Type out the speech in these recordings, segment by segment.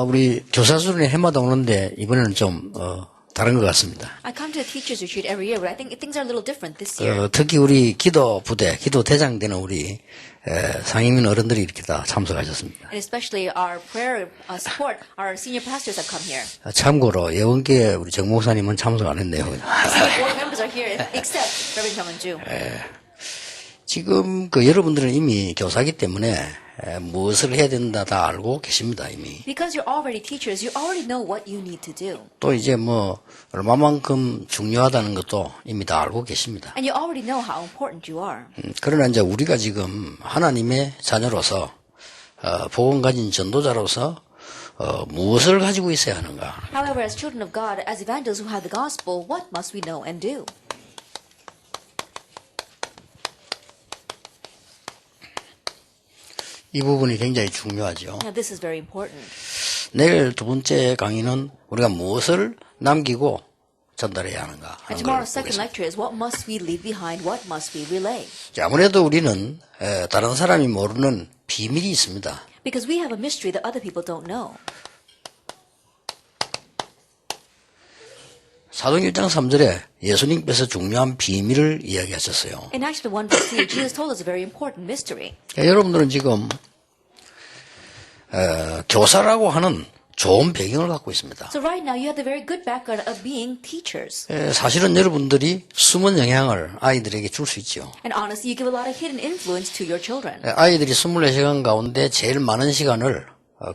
우리 교사 수련회 해마다 오는데 이번에는 좀 다른 것 같습니다. I come to the teachers retreat every year, but I think things are a little different this year. 특히 우리 기도 부대, 기도 대장 되는 우리 상임인 어른들이 이렇게 다 참석하셨습니다. And especially our prayer support, our senior pastors have come here. 참고로 예원계 우리 정 목사님은 참석 안 했네요. The board members are here, except Reverend Jeong 지금 여러분들은 이미 교사기 때문에 무엇을 해야 된다 다 알고 계십니다 이미. Because you're already teachers, you already know what you need to do. 또 이제 얼마만큼 중요하다는 것도 이미 다 알고 계십니다. And you already know how important you are. 그러나 이제 우리가 지금 하나님의 자녀로서 복음 가진 전도자로서 무엇을 가지고 있어야 하는가? However, as children of God, as evangelists who have the gospel, what must we know and do? 이 부분이 굉장히 중요하죠. Now, this is very important. 내일 두 번째 강의는 우리가 무엇을 남기고 전달해야 하는가 하는 And 걸 tomorrow's second 보겠습니다. lecture is what must we leave behind, what must we relay? 아무래도 우리는 다른 사람이 모르는 비밀이 있습니다. Because we have a mystery that other people don't know. 사도행 1장 3절에 예수님께서 중요한 비밀을 이야기하셨어요. In Acts 1 verse 3, Jesus told us a very important mystery. 여러분들은 지금 교사라고 하는 좋은 배경을 갖고 있습니다. So right now you have the very good background of being teachers. 사실은 여러분들이 숨은 영향을 아이들에게 줄 수 있죠. And honestly, you give a lot of hidden influence to your children. 아이들이 24시간 가운데 제일 많은 시간을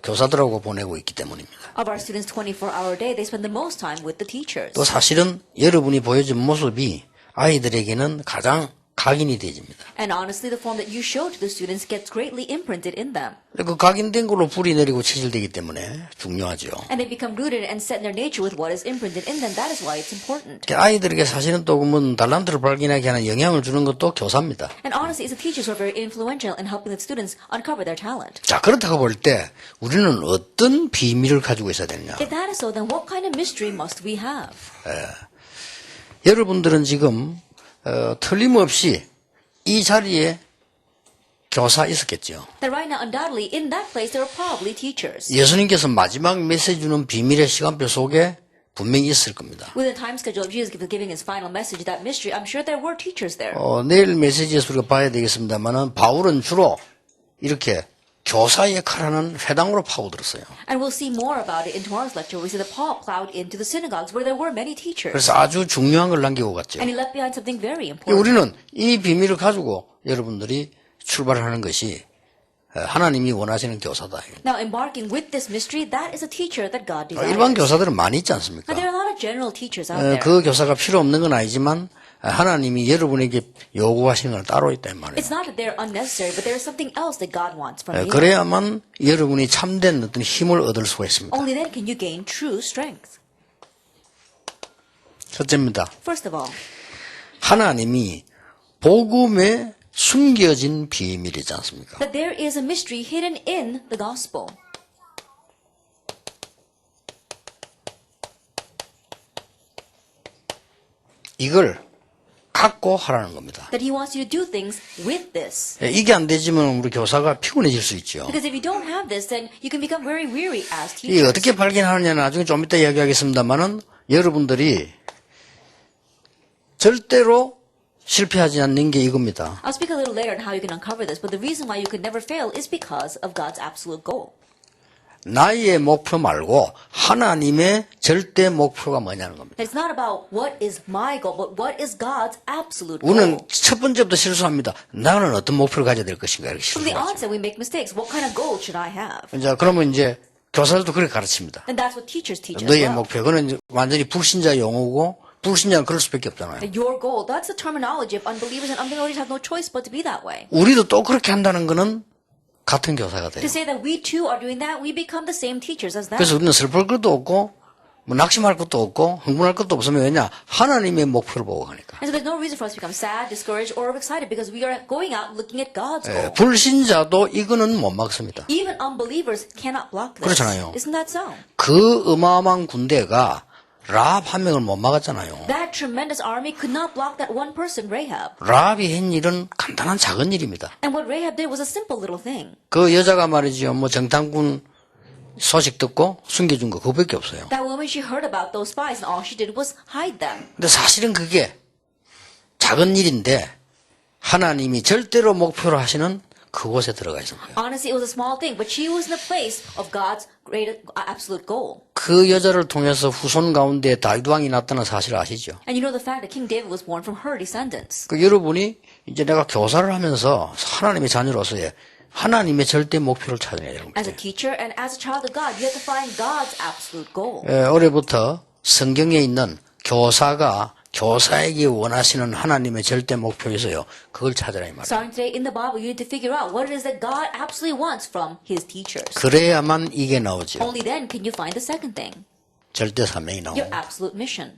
교사들하고 보내고 있기 때문입니다. Of our students' 24-hour day, they spend the most time with the teachers. 또 사실은 여러분이 보여준 모습이 아이들에게는 가장 각인이 되집니다. And honestly, the form that you show to the students gets greatly imprinted in them. 그 각인된 걸로 불이 내리고 체질되기 때문에 중요하죠. And they become rooted and set in their nature with what is imprinted in them. That is why it's important. 아이들에게 사실은 또 달란트를 발견하게 하는 영향을 주는 것도 교사입니다. And honestly, it's the teachers who are very influential in helping the students uncover their talent. 자, 그렇다고 볼 때 우리는 어떤 비밀을 가지고 있어야 되느냐? If that is so, then what kind of mystery must we have? 여러분들은 지금 틀림없이 이 자리에 교사 있었겠죠. That right now, undoubtedly, in that place, there were probably teachers. 예수님께서 마지막 메시지 주는 비밀의 시간표 속에 분명히 있을 겁니다. Within the time schedule of Jesus giving his final message, that mystery, I'm sure there were teachers there. 내일 메시지에서 우리가 봐야 되겠습니다만은 바울은 주로 이렇게 교사 역할하는 회당으로 파고들었어요. And we'll see more about it in tomorrow's lecture. We see that Paul plowed into the synagogues where there were many teachers. 그래서 아주 중요한 걸 남기고 갔죠. And he left behind something very important. 우리는 이 비밀을 가지고 여러분들이 출발하는 것이 하나님이 원하시는 교사다. Now, embarking with this mystery, that is a teacher that God desires. 일반 교사들은 많이 있지 않습니까? Now, there are a lot of general teachers out there. 그 교사가 필요 없는 건 아니지만 하나님이 여러분에게 요구하시는 건 따로 있다 이 말이에요. It's not that they're unnecessary, but there is something else that God wants from you. 그래야만 여러분이 참된 어떤 힘을 얻을 수가 있습니다. Only then can you gain true strength. 첫째입니다. First of all, 하나님이 복음에 숨겨진 비밀이지 않습니까? that there is a mystery hidden in the gospel. 이걸 갖고 하라는 겁니다. That he wants you to do things with this. 이게 안 되지만 우리 교사가 피곤해질 수 있죠. Because if you don't have this, then you can become very weary as 이게 teachers. 어떻게 발견하느냐는 나중에 좀 이따 이야기하겠습니다만은 여러분들이 절대로 실패하지 않는 게 이겁니다. I'll speak a little later on how you can uncover this, but the reason why you could never fail is because of God's absolute goal. 나의 목표 말고 하나님의 절대 목표가 뭐냐는 겁니다. It's not about what is my goal, but what is God's absolute 우리는 goal. 첫 번째부터 실수합니다. 나는 어떤 목표를 가져야 될 것인가 이렇게 From the 실수하죠. onset, we make mistakes. What kind of goal should I have? 자, 그러면 이제 교사들도 그렇게 가르칩니다. And that's what teachers teach as 너의 well. 목표, 그건 이제 완전히 불신자 용어고 불신자는 그럴 수밖에 없잖아요. Your goal, that's the terminology of unbelievers, and unbelievers have no choice but to be that way. 우리도 또 그렇게 한다는 거는 같은 교사가 돼요. To say that we too are doing that, we become the same teachers as them. 그래서 우리는 슬플 것도 없고 뭐 낙심할 것도 없고 흥분할 것도 없으면 왜냐? 하나님의 목표를 보고 가니까. And so there's no reason for us to become sad, discouraged, or excited because we are going out looking at God's 예, goal. 불신자도 이거는 못 막습니다. Even unbelievers cannot block this. 그렇잖아요. Isn't that so? 그 어마어마한 군대가 라합 한 명을 못 막았잖아요. That tremendous army could not block that one person, Rahab. 라합이 한 일은 간단한 작은 일입니다. And what Rahab did was a simple little thing. 그 여자가 말이죠. 뭐 정탐군 소식 듣고 숨겨준 거 그거밖에 없어요. That woman, she heard about those spies, and all she did was hide them. 근데 사실은 그게 작은 일인데 하나님이 절대로 목표로 하시는 그곳에 들어가 있는 거예요. Honestly, it was a small thing, but she was in the place of God's great absolute goal. 그 여자를 통해서 후손 가운데 다윗 왕이 났다는 사실을 아시죠? And you know the fact that King David was born from her descendants. 그 여러분이 이제 내가 교사를 하면서 하나님의 자녀로서의 하나님의 절대 목표를 찾아내야 되는 As 거예요. a teacher and as a child of God, you have to find God's absolute goal. 올해부터 성경에 있는 교사가 교사에게 원하시는 하나님의 절대 목표 있어요. 그걸 찾아라 이 말이에요. Starting today in the Bible, you need to figure out what it is that God absolutely wants from His teachers. 그래야만 이게 나오죠. Only then can you find the second thing, 절대 사명이 your 나옵니다. absolute mission.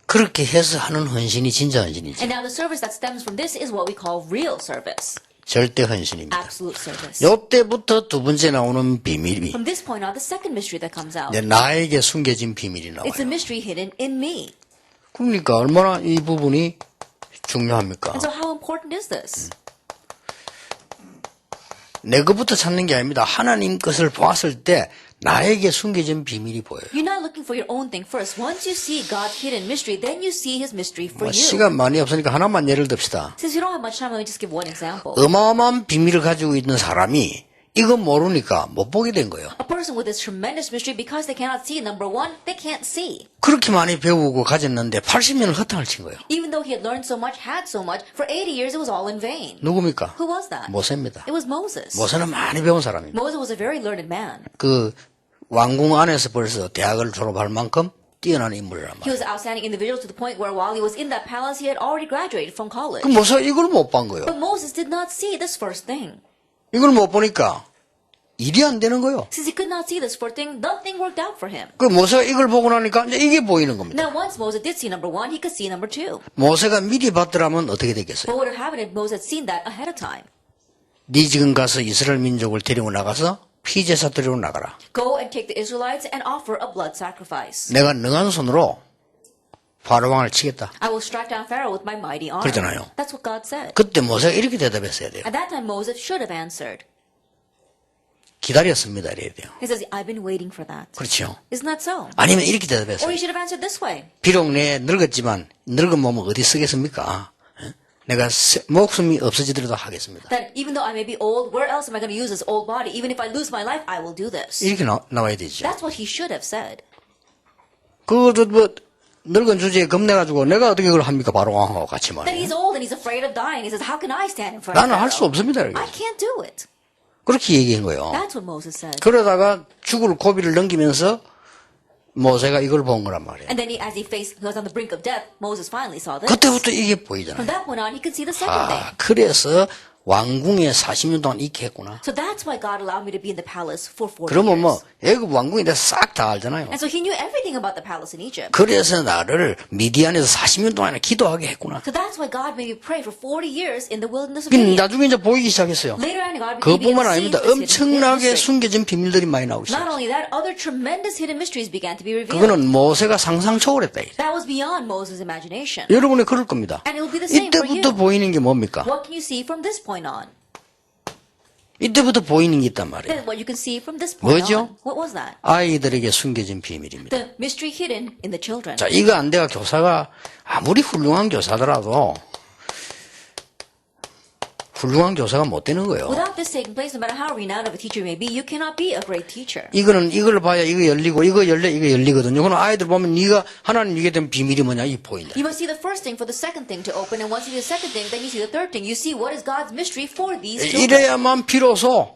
그렇게 해서 하는 헌신이 진짜 헌신이지. And now the service that stems from this is what we call real service, 절대 헌신입니다. absolute service. 요때부터 두 번째 나오는 비밀이 From this point on, the second mystery that comes out, 나에게 숨겨진 비밀이 it's a 나와요. mystery hidden in me. 그러니까 얼마나 이 부분이 중요합니까? And so how important is this? 내 것부터 찾는 게 아닙니다. 하나님 것을 보았을 때 나에게 숨겨진 비밀이 보여요. You're not looking for your own thing first. Once you see God's hidden mystery, then you see His mystery for 뭐 you. 시간 많이 없으니까 하나만 예를 듭시다. Since you don't have much time, let me just give one example. 어마어마한 비밀을 가지고 있는 사람이 이거 모르니까 못 보게 된 거예요. A person with this tremendous mystery, because they cannot see, number one, they can't see. 그렇게 많이 배우고 가졌는데 80년을 허탕을 친 거예요. Even though he had learned so much, had so much, for 80 years it was all in vain. 누굽니까? Who was that? 모세입니다. It was Moses. 모세는 많이 배운 사람입니다. Moses was a very learned man. 그 왕궁 안에서 벌써 대학을 졸업할 만큼 뛰어난 인물이란 He 말이에요. was an outstanding individual to the point where while he was in that palace, he had already graduated from college. 그 모세가 이걸 못 본 거예요. But Moses did not see this first thing. 이걸 못 보니까 일이 안 되는 거예요. Since he could not see this first thing, nothing worked out for him. 그 모세가 이걸 보고 나니까 이제 이게 보이는 겁니다. Now, once Moses did see number one, he could see number two. 모세가 미리 봤더라면 어떻게 되겠어요? What would have happened if Moses had seen that ahead of time? 네 지금 가서 이스라엘 민족을 데리고 나가서 피제사 드리러 나가라. Go and take the Israelites and offer a blood sacrifice. 내가 능한 손으로 바로왕을 치겠다. I will strike down Pharaoh with my mighty arm. 그러잖아요. That's what God said. 그때 모세가 이렇게 대답했어야 돼요. At that time, Moses should have answered. 기다렸습니다. 이래야 돼요. He says, I've been waiting for that. 그렇죠. Isn't that so? 아니면 이렇게 Or 대답했어요. he should have answered this way. 비록 내 늙었지만 늙은 몸은 어디 쓰겠습니까? 내가 목숨이 없어지더라도 하겠습니다. That even though I may be old, where else am I going to use this old body? Even if I lose my life, I will do this. 이렇게 나와야 되죠. That's what he should have said. 그것도 뭐 늙은 주제에 겁내가지고 내가 어떻게 그걸 합니까? 바로왕하고 같이 That 말이에요. he's old and he's afraid of dying. He says, how can I stand in front of 나는 할 수 Pharaoh? 없습니다. I 이렇게. can't do it. 그렇게 얘기한 거예요. That's what Moses said. 그러다가 죽을 고비를 넘기면서 모세가 이걸 본 거란 말이에요. And then he was on the brink of death, Moses finally saw this. 그때부터 이게 From 보이잖아요. that point on, he could see the second thing. 그래서 왕궁에 40년 동안 있게 했구나. So that's why God allowed me to be in the palace for 40 그러면 뭐 years. 애굽 왕궁에 대해서 싹 다 알잖아요. And so he knew everything about the palace in Egypt. 그래서 나를 미디안에서 40년 동안 기도하게 했구나. So that's why God made me pray for 40 years in the wilderness of 그 Midian. 나중에 이제 보이기 시작했어요. Later on, God began 그뿐만 to see 아닙니다. this hidden 엄청나게 mystery. 숨겨진 비밀들이 많이 나오기 Not 시작했어요. only that, other tremendous hidden mysteries began to be revealed. 그거는 모세가 상상 초월했다. 이제. That was beyond Moses' imagination. 여러분이 그럴 겁니다. And it will be the same for you. 이때부터 보이는 게 뭡니까? What can you see from this point on? 이때부터 보이는 게 있단 말이에요. Then what you can see from this point 뭐죠? on. What was that? 아이들에게 숨겨진 비밀입니다. The mystery hidden in the children. 자, 이거 안 돼가 교사가 아무리 훌륭한 교사더라도 훌륭한 교사가 못 되는 거예요. Without this taking place, no matter how renowned of a teacher you may be, you cannot be a great teacher. 이거는 이걸 봐야 이거 열리고 이거 열려 이거 열리거든요. 그럼 아이들 보면 네가 하나님 이게 된 비밀이 뭐냐 이 보인다. You must see the first thing for the second thing to open, and once you see the second thing, then you see the third thing. You see what is God's mystery for these children. 이래야만 비로소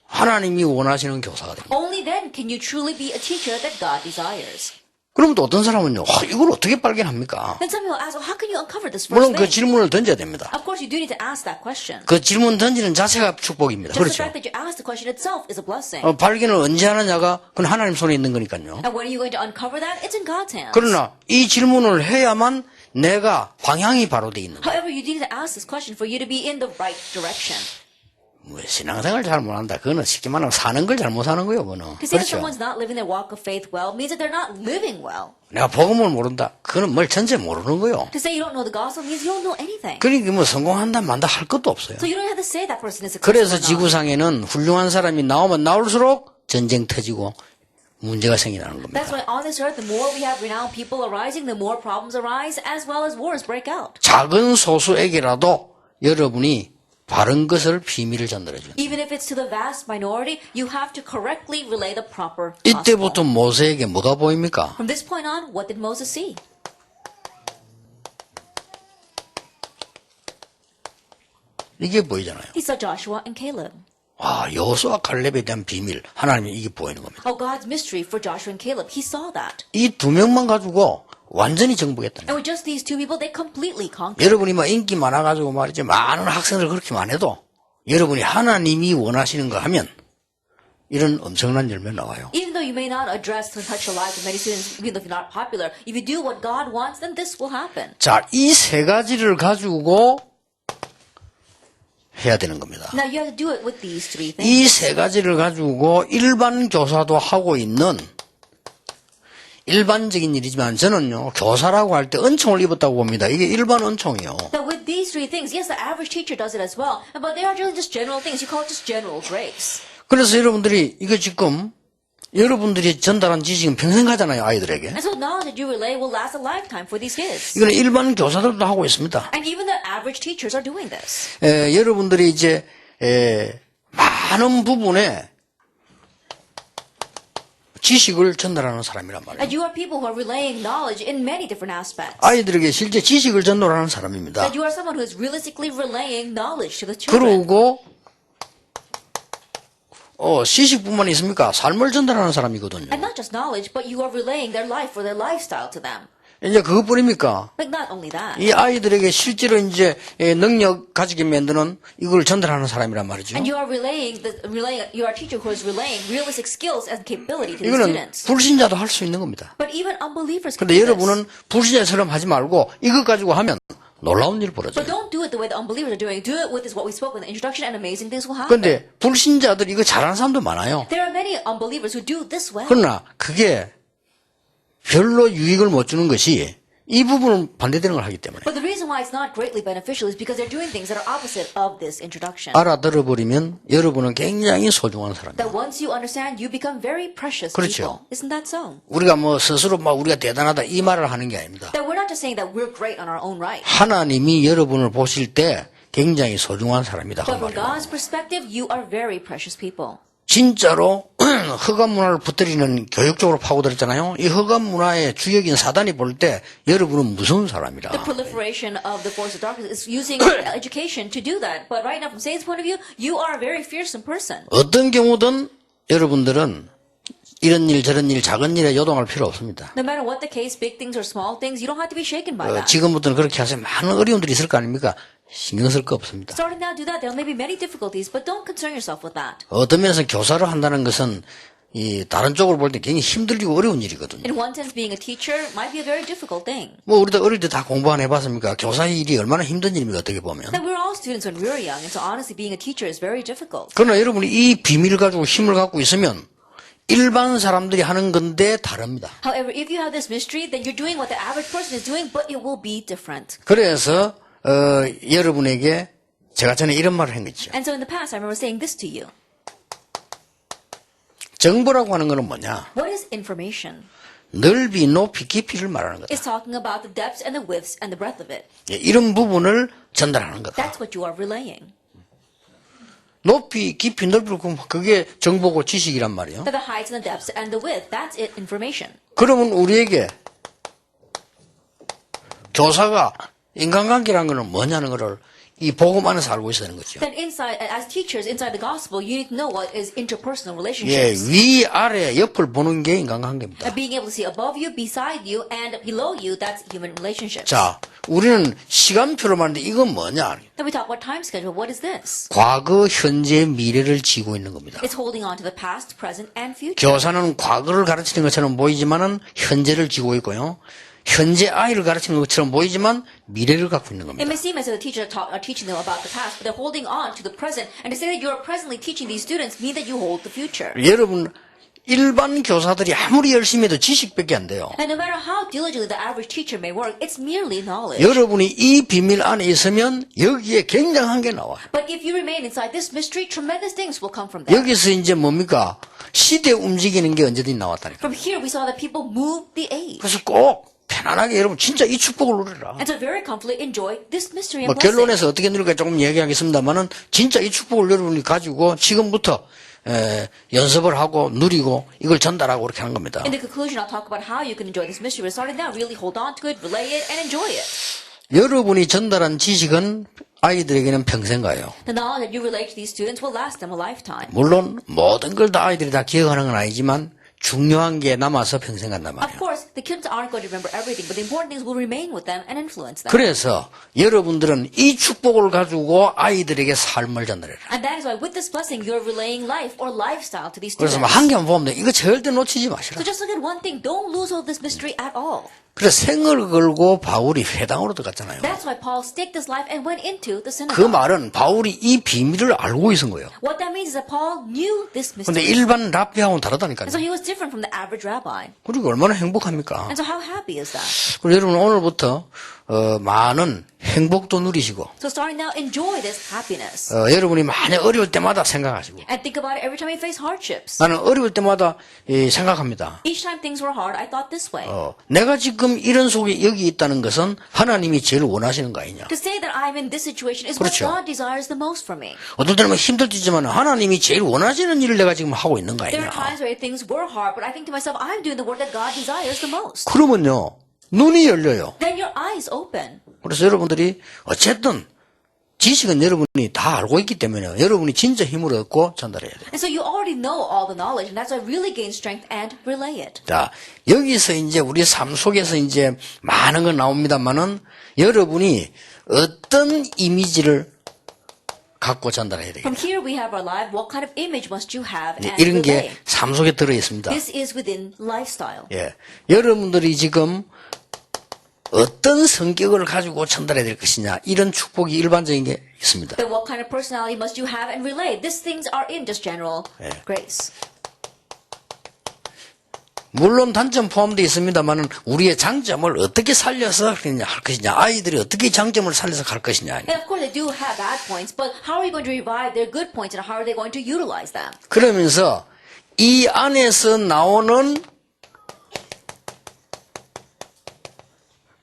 하나님이 원하시는 교사가 됩니다. Only then can you truly be a teacher that God desires. 그러면 또 어떤 사람은요, 이걸 어떻게 발견합니까? Then some people ask, well, how can you uncover this first 물론 그 thing? 질문을 던져야 됩니다. Of course, you do need to ask that question. 그 질문 던지는 자체가 축복입니다. Just the 그렇죠. fact that you ask the question itself is a blessing. 발견을 언제 하느냐가 그건 하나님 손에 있는 거니까요. And when are you going to uncover that? It's in God's hands. 그러나 이 질문을 해야만 내가 방향이 바로 돼 있는 거예요. However, you need to ask this question for you to be in the right direction. 뭐 신앙생활 잘 못한다. 그거는 쉽게 말하면 사는 걸 잘못 사는 거예요. 그거는. To say that 그렇죠. someone's not living their walk of faith well means that they're not living well. 내가 복음을 모른다. 그거는 뭘 전체 모르는 거예요. To say you don't know the gospel means you don't know anything. 그러니까 뭐 성공한다 만다 할 것도 없어요. So you don't have to say that person is a 그래서 Christian or not. 지구상에는 훌륭한 사람이 나오면 나올수록 전쟁 터지고 문제가 생기는 겁니다. That's why on this earth, the more we have renowned people arising, the more problems arise, as well as wars break out. 작은 소수에게라도 여러분이 바른 것을 비밀을 전달해 줍니다. Even if it's to the vast minority, you have to correctly relay the proper gospel. 이때부터 모세에게 뭐가 보입니까? From this point on, what did Moses see? 이게 보이잖아요. He saw Joshua and Caleb. 와, 여호수아 칼렙에 대한 비밀, 하나님이 이게 보이는 겁니다. Oh, God's mystery for Joshua and Caleb. He saw that. 이 두 명만 가지고 완전히 정복했다는 And 거예요. with just these two people, they completely conquered. 여러분이 뭐 인기 많아가지고 말이죠. 많은 학생들 그렇게만 해도 여러분이 하나님이 원하시는 거 하면 이런 엄청난 열매 나와요. Even though you may not address and touch the lives of many students, even if you're not popular, if you do what God wants, then this will happen. 자, 이 세 가지를 가지고 해야 되는 겁니다. Now you have to do it with these three things. 이 세 가지를 가지고 일반 교사도 하고 있는 일반적인 일이지만 저는요, 교사라고 할 때 은총을 입었다고 봅니다. 이게 일반 은총이요. Now with these three things, yes, the average teacher does it as well, but they are really just general things. You call it just general grace. 그래서 여러분들이 이거 지금 여러분들이 전달한 지식은 평생 가잖아요, 아이들에게. And so knowledge that you relay will last a lifetime for these kids. 이거는 일반 교사들도 하고 있습니다. And even the average teachers are doing this. 여러분들이 이제 많은 부분에 지식을 전달하는 사람이란 말이에요. And you are people who are relaying knowledge in many different aspects. 아이들에게 실제 지식을 전달하는 사람입니다. And you are someone who is realistically relaying knowledge to the children. 그리고 지식뿐만 있습니까? 삶을 전달하는 사람이거든요. And not just knowledge, but you are relaying their life or their lifestyle to them. 이제 그것뿐입니까? But not only that. 이 아이들에게 실제로 이제 능력 가지게 만드는 이걸 전달하는 사람이란 말이죠. And you are you are a teacher who is relaying realistic skills and capability to the 이거는 students. 불신자도 할 수 있는 겁니다. But even unbelievers can 근데 do this. 여러분은 불신자처럼 하지 말고 이것 가지고 하면 놀라운 일 But 벌어져요. don't do it the way the unbelievers are doing. Do it with what we spoke in the introduction, and amazing things will happen. 근데 불신자들 이거 잘하는 사람도 많아요. There are many unbelievers who do this well. 그러나 그게 별로 유익을 못 주는 것이 이 부분은 반대되는 걸 하기 때문에 But the reason why it's not greatly beneficial is because they're doing things that are opposite of this introduction. 알아들어버리면 여러분은 굉장히 소중한 사람이에요. That once you understand, you become very precious 그렇죠. people. Isn't that so? 우리가 뭐 스스로 막 우리가 대단하다 이 말을 하는 게 아닙니다. That we're not just saying that we're great on our own right. 하나님이 여러분을 보실 때 굉장히 소중한 사람이다 그 But from 말이에요. God's perspective, you are very precious people. 진짜로 흑암 문화를 붙들이는 교육적으로 파고들었잖아요. 이 흑암 문화의 주역인 사단이 볼 때 여러분은 무서운 사람이라. The proliferation of the force of darkness is using education to do that. But right now, from Satan's point of view, you are a very fearsome person. 어떤 경우든 여러분들은 이런 일 저런 일 작은 일에 요동할 필요 없습니다. No matter what the case, big things or small things, you don't have to be shaken by that. 지금부터는 그렇게 하세요. 많은 어려움들이 있을 거 아닙니까? 신경 쓸 거 없습니다. Starting now, do that. There may be many difficulties, but don't concern yourself with that. 어떤 면에서 교사를 한다는 것은 이 다른 쪽으로 볼 때 굉장히 힘들고 어려운 일이거든요. In one sense, being a teacher might be a very difficult thing. 뭐 우리도 어릴 때 다 공부 안 해봤습니까? 교사의 일이 얼마나 힘든 일입니까? 어떻게 보면. That we're all students when we were young, and so honestly, being a teacher is very difficult. 그러나 여러분이 이 비밀을 가지고 힘을 갖고 있으면 일반 사람들이 하는 건데 다릅니다. However, if you have this mystery, then you're doing what the average person is doing, but it will be different. 그래서 여러분에게 제가 전에 이런 말을 한 거죠. And so in the past, I remember saying this to you. 정보라고 하는 것은 뭐냐? What is information? 넓이, 높이, 깊이를 말하는 거다. It's talking about the depths and the widths and the breadth of it. 이런 부분을 전달하는 거다. That's what you are relaying. 높이, 깊이, 넓이를 보면 그게 정보고 지식이란 말이에요. That the heights and the depths and the width, that's it, information. 그러면 우리에게 교사가 인간관계라는 것은 뭐냐는 것을 이 복음 안에서 알고 있어야 되는 거죠. Then inside, as teachers inside the gospel, you need to know what is interpersonal 예, relationships. 위, 아래, 옆을 보는 게 인간관계입니다. And being able to see above you, beside you, and below you, that's human relationships. 자, 우리는 시간표를 말하는데 이건 뭐냐? Then we talk about time schedule. What is this? 과거, 현재, 미래를 지고 있는 겁니다. It's holding on to the past, present, and future. 교사는 과거를 가르치는 것처럼 보이지만은 현재를 지고 있고요. 현재 아이를 가르치는 것처럼 보이지만 미래를 갖고 있는 It 겁니다. may seem as if the teachers are teaching them about the past, but they're holding on to the present. And to say that you are presently teaching these students mean that you hold the future. 여러분, 일반 교사들이 아무리 열심히 해도 지식밖에 안 돼요. And no matter how diligently the average teacher may work, it's merely knowledge. 여러분이 이 비밀 안에 있으면 여기에 굉장한 게 나와요. But if you remain inside this mystery, tremendous things will come from there. 여기서 이제 뭡니까? 시대 움직이는 게 언제든지 나왔다니까. From here, we saw that people move the age. 그래서 꼭 편안하게 여러분 진짜 이 축복을 누려라. And to very comfortably enjoy this mystery 뭐 and blessing. 결론에서 어떻게 누릴까 조금 얘기하겠습니다만은 진짜 이 축복을 여러분이 가지고 지금부터 연습을 하고 누리고 이걸 전달하고 그렇게 하는 겁니다. In the conclusion, I'll talk about how you can enjoy this mystery. But starting now, really hold on to it, relay it, and enjoy it. 여러분이 전달한 지식은 아이들에게는 평생 가요. The knowledge that you relate to these students will last them a lifetime. 물론 모든 걸 다 아이들이 다 기억하는 건 아니지만 중요한 게 남아서 평생 간단 Of 말이에요. course, the kids aren't going to remember everything, but the important things will remain with them and influence them. 그래서 여러분들은 이 축복을 가지고 아이들에게 삶을 전달해라. And that is why with this blessing, you're relaying life or lifestyle to these 그래서 students. 한 개만 보면 돼. 이거 절대 놓치지 마시라. So just look at one thing. Don't lose hold of this mystery at all. 그래서 생을 걸고 바울이 회당으로 들어갔잖아요. That's why Paul staked his life and went into the 그 synagogue. 말은 바울이 이 비밀을 알고 있은 거예요. What that means is that Paul knew this 근데 mystery. 일반 랍비하고는 다르다니까요. And so he was different from the average rabbi. 그리고 얼마나 행복합니까? And so how happy is that? 그리고 여러분 오늘부터 많은 행복도 누리시고 So starting now, enjoy this happiness. 여러분이 만약 어려울 때마다 생각하시고 And think about it every time you face hardships. 나는 어려울 때마다 생각합니다. Each time things were hard, I thought this way. 내가 지금 이런 속에 여기 있다는 것은 하나님이 제일 원하시는 거 아니냐. To say that I'm in this situation is 그렇죠. what God desires the most from me. 어떨 때는 힘들지만 하나님이 제일 원하시는 일을 내가 지금 하고 있는 거 There are 아니냐. times where things were hard, but I think to myself, I'm doing the work that God desires the most. 그러면요 눈이 열려요. Then your eyes open. 그래서 여러분들이 어쨌든 지식은 여러분이 다 알고 있기 때문에 여러분이 진짜 힘을 얻고 전달해야 돼요. And so you already know all the knowledge, and that's why really gain strength and relay it. 자, 여기서 이제 우리 삶 속에서 이제 많은 건 나옵니다만은 여러분이 어떤 이미지를 갖고 전달해야 돼요. From here we have our life. What kind of image must you have and 이런 relay? 게 삶 속에 들어 있습니다. This is within lifestyle. 예. 여러분들이 지금 어떤 성격을 가지고 전달해야 될 것이냐 이런 축복이 일반적인 게 있습니다. Then what kind of personality must you have and relay? These things are in just general grace. 물론 단점 포함되어 있습니다만은 우리의 장점을 어떻게 살려서 그냥 할 것이냐, 아이들이 어떻게 장점을 살려서 갈 것이냐. And of course they do have bad points, but how are you going to revive their good points and how are they going to utilize them? 그러면서 이 안에서 나오는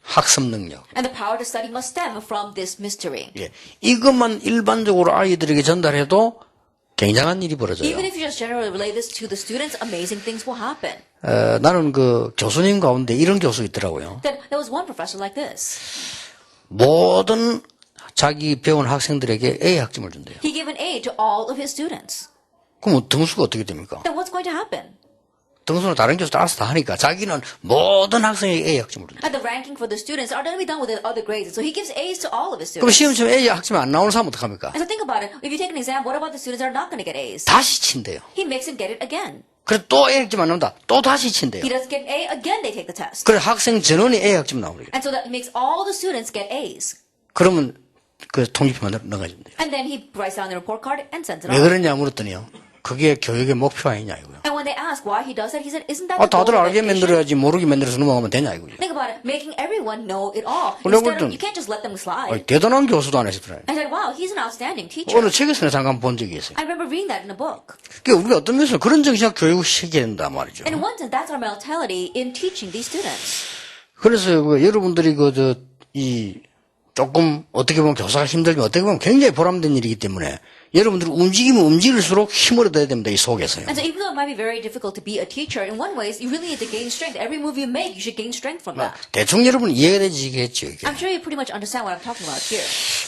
학습 능력. And the power to study must stem from this mystery. 예. 이것만 일반적으로 아이들에게 전달해도 굉장한 일이 벌어져요. Even if you just generally relay this to the students, amazing things will happen. 나는 그 교수님 가운데 이런 교수 있더라고요. There was one professor like this. 모든 자기 배운 학생들에게 A 학점을 준대요. He gave an A to all of his students. 그럼 등수가 어떻게 됩니까? Then what's going to happen? 등수는 다른 교수 알아서 다 하니까 자기는 모든 학생에게 A 학점을 준대요. And the ranking for the students are going to be done with the other grades. So he gives A's to all of his 그럼 students. 시험 치면 A 학점이 안 나오는 사람은 어떡합니까? And so think about it. If you take an exam, what about the students that are not going to get A's? 다시 친대요. He makes them get it again. 그래 또 A 학점 안 나온다. 또 다시 친대요. He doesn't get an A, again they take the test. 그래 학생 전원이 A 학점 나오죠. And so that makes all the students get A's. 그러면 그 통지표만 넣어가지면 돼요. And then he writes down the report card and sends it 왜 off. 그러냐 물었더니요. 그게 교육의 목표 아니냐 이거요. And when they ask why he does that, he said, isn't that 아 the goal 다들 of 알게 education? 만들어야지 모르게 만들어서 넘어가면 되냐 이거죠. Think about it. Making everyone know it all. 내가 Instead 볼 땐- of, you can't just let them slide. 대단한 교수도 안 하시더라고요. I said, wow, he's an outstanding teacher. 어느 책에서 잠깐 본 적이 있어요. I remember reading that in a book. 그러니까 우리가 어떤 면에서 그런 정신학 교육을 시켜야 된다 말이죠. In one sense, that's our mentality in teaching these students. 그래서 여러분들이 조금 어떻게 보면 교사가 힘들면 어떻게 보면 굉장히 보람된 일이기 때문에 여러분들이 움직이면 움직일수록 힘을 얻어야 됩니다. 이 속에서요. And so even though it might be very difficult to be a teacher, in one way, you really need to gain strength. Every move you make, you should gain strength from that. 대충 여러분 이해가 되시겠죠, 이게. I'm sure you pretty much understand what I'm talking about here.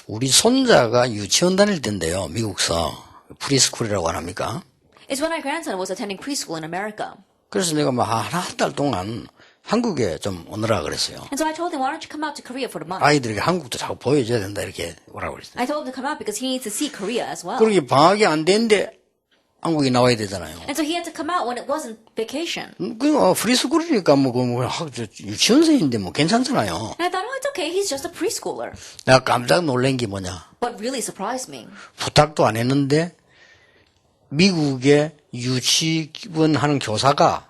우리 손자가 유치원 다닐 때인데요. 미국서 프리스쿨이라고 안 합니까? It's when my grandson was attending preschool in America. 그래서 내가 뭐 한 달 동안 한국에 좀 오느라 그랬어요. And so I told him, why don't you come out to Korea for the month? 아이들에게 한국도 자꾸 보여줘야 된다 이렇게 오라고 그랬어요. I told him to come out because he needs to see Korea as well. 그러게 방학이 안 되는데 한국에 나와야 되잖아요. And so he had to come out when it wasn't vacation. 프리스쿨이니까 유치원생인데 뭐 괜찮잖아요. And I thought, oh, it's okay. He's just a preschooler. 내가 깜짝 놀란 게 뭐냐. What really surprised me 부탁도 안 했는데 미국의 유치원 하는 교사가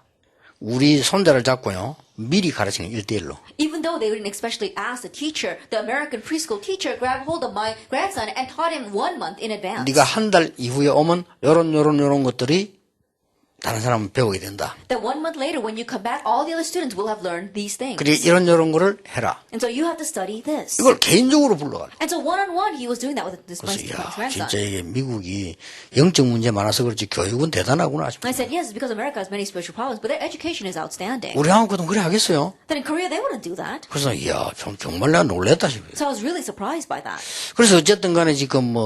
우리 손자를 잡고요. 미리 가르치는 1대1로. even though they didn't especially ask the teacher, the American preschool teacher grabbed hold of my grandson and taught him 1 month in advance. 네가 한 달 이후에 오면 요런 것들이 다른 사람은 배우게 된다. That 1 month later, when you come back, all the other students will have learned these things. 그래 이런 거를 해라. And so you have to study this. 이걸 개인적으로 불러가. And so one-on-one, he was doing that with this 그래서 my 야 grandson. 진짜 이게 미국이 영적 문제 많아서 그렇지 교육은 대단하구나. I said, yes, it's because America has many spiritual problems, but their education is outstanding. 우리 한국도 그래 하겠어요. Then in Korea, they wouldn't do that. 그래서 이야 정말 내가 놀랬다 싶어요. So I was really surprised by that. 그래서 어쨌든 간에 지금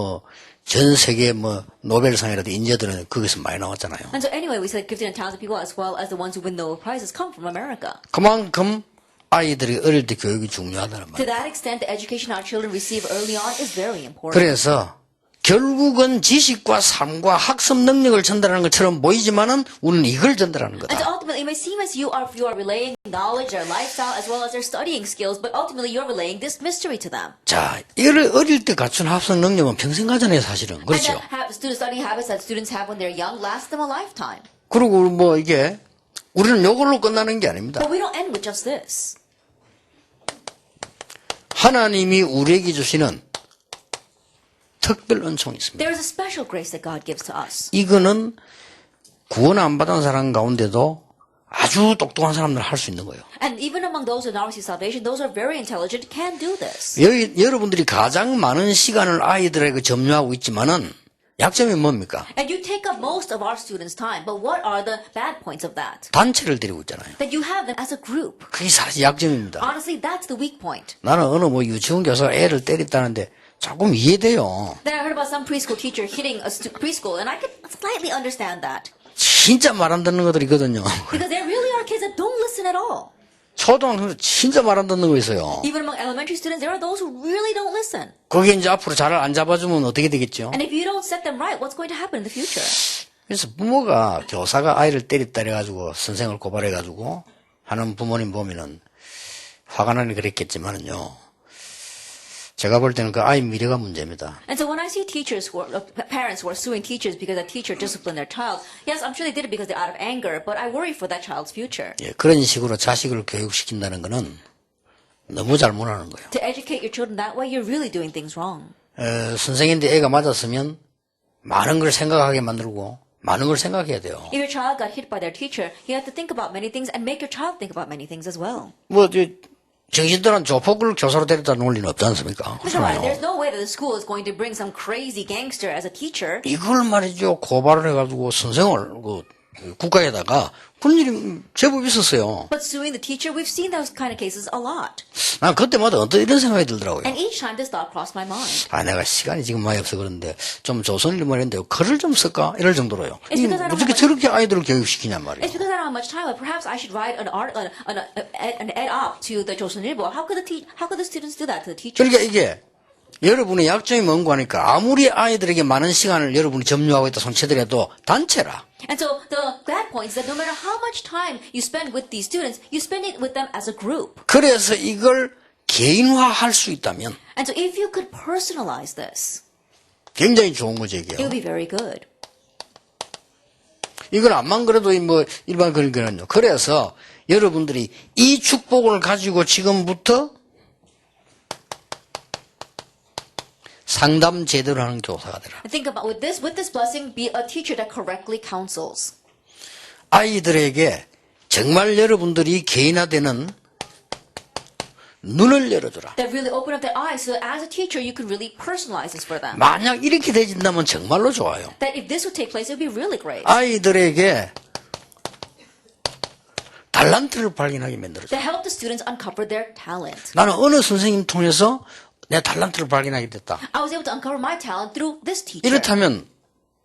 전 세계 노벨상이라도 인재들은 거기서 많이 나왔잖아요. And so anyway, we said gifted and talented people as well as the ones who win Nobel Prizes come from America. 그만큼 아이들이 어릴 때 교육이 중요하다는 To 말이에요. that extent, the education our children receive early on is very important. 그래서 결국은 지식과 삶과 학습 능력을 전달하는 것처럼 보이지만은 우리는 이걸 전달하는 And so 거다. ultimately, it may seem as you are relaying knowledge, their lifestyle, as well as their studying skills, but ultimately you're relaying this mystery to them. 자, 이를 어릴 때 갖춘 학습 능력은 평생 가잖아요, 사실은. And 그렇죠? that student studying habits that students have when they're young last them a lifetime. 그리고 이게 우리는 이걸로 끝나는 게 아닙니다. But we don't end with just this. 하나님이 우리에게 주시는 특별 은총이 있습니다. There is a special grace that God gives to us. 이거는 구원 안 받은 사람 가운데도 아주 똑똑한 사람들 할 수 있는 거예요. And even among those who now receive salvation, those who are very intelligent can do this. 여러분들이 가장 많은 시간을 아이들에게 점유하고 있지만은 약점이 뭡니까? And you take up most of our students' time, but what are the bad points of that? 단체를 데리고 있잖아요. That you have them as a group. 그게 사실 약점입니다. Honestly, that's the weak point. 나는 어느 유치원 교사가 애를 때렸다는데 조금 이해돼요. Then I heard about some preschool teacher hitting a preschool, and I could slightly understand that. 진짜 말 안 듣는 것들이 있거든요. Because there really are kids that don't listen at all. 초등학생 진짜 말 안 듣는 거 있어요. Even among elementary students, there are those who really don't listen. 거기 이제 앞으로 잘 안 잡아주면 어떻게 되겠죠? And if you don't set them right, what's going to happen in the future? 그래서 부모가 교사가 아이를 때렸다 해가지고 선생을 고발해가지고 하는 부모님 보면은 화가 나니 그랬겠지만은요. 제가 볼 때는 그 아이 미래가 문제입니다. And so when I see teachers parents who are suing teachers because a teacher disciplined their child, yes, I'm sure they did it because they're out of anger, but I worry for that child's future. 예, 그런 식으로 자식을 교육시킨다는 거는 너무 잘못하는 거예요. To educate your children that way, you're really doing things wrong. 선생인데 애가 맞았으면 많은 걸 생각하게 만들고 많은 걸 생각해야 돼요. If your child got hit by their teacher, you have to think about many things and make your child think about many things as well. 정신들은 조폭을 교사로 데려다 놓을 리는 없지 않습니까? Mr. Ryan, there's no way that the school is going to bring some crazy gangster as a teacher. 이걸 말이죠. 고발을 해가지고 선생을 국가에다가 그런 일이 제법 있었어요. But suing the teacher, we've seen those kind of cases a lot. 난 그때마다 어떤 이런 생각이 들더라고요. And each time this thought crossed my mind. 내가 시간이 지금 많이 없어 그런데 좀 조선일보 말인데 글을 좀 쓸까 이럴 정도로요. It's because I don't 어떻게 have 저렇게 아이들을 교육시키냔 말이에요. It's because I don't have much time, but perhaps I should write an ed-op to the Joseonilbo. How could the students do that to the teachers? 그러니까 이게 여러분의 약점이 뭔가 하니까 아무리 아이들에게 많은 시간을 여러분이 점유하고 있다 손치더라도 단체라. And so the bad point is that no matter how much time you spend with these students, you spend it with them as a group. 그래서 이걸 개인화할 수 있다면 And so if you could personalize this, 굉장히 좋은 거죠 it 이게요. would be very good. 이건 암만 그래도 일반 그런 거는요. 그래서 여러분들이 이 축복을 가지고 지금부터 상담 제대로 하는 교사가 되라. Think about with this blessing, be a teacher that correctly counsels. 아이들에게 정말 여러분들이 개인화되는 눈을 열어주라. That really open up their eyes so that as a teacher you can really personalize this for them. 만약 이렇게 되진다면 정말로 좋아요. That if this would take place, it would be really great. 아이들에게 달란트를 발견하게 만들어줘. To help the students uncover their talent. 나는 어느 선생님 통해서 내 달란트를 발견하게 됐다. I was able to uncover my talent through this teacher. 이렇다면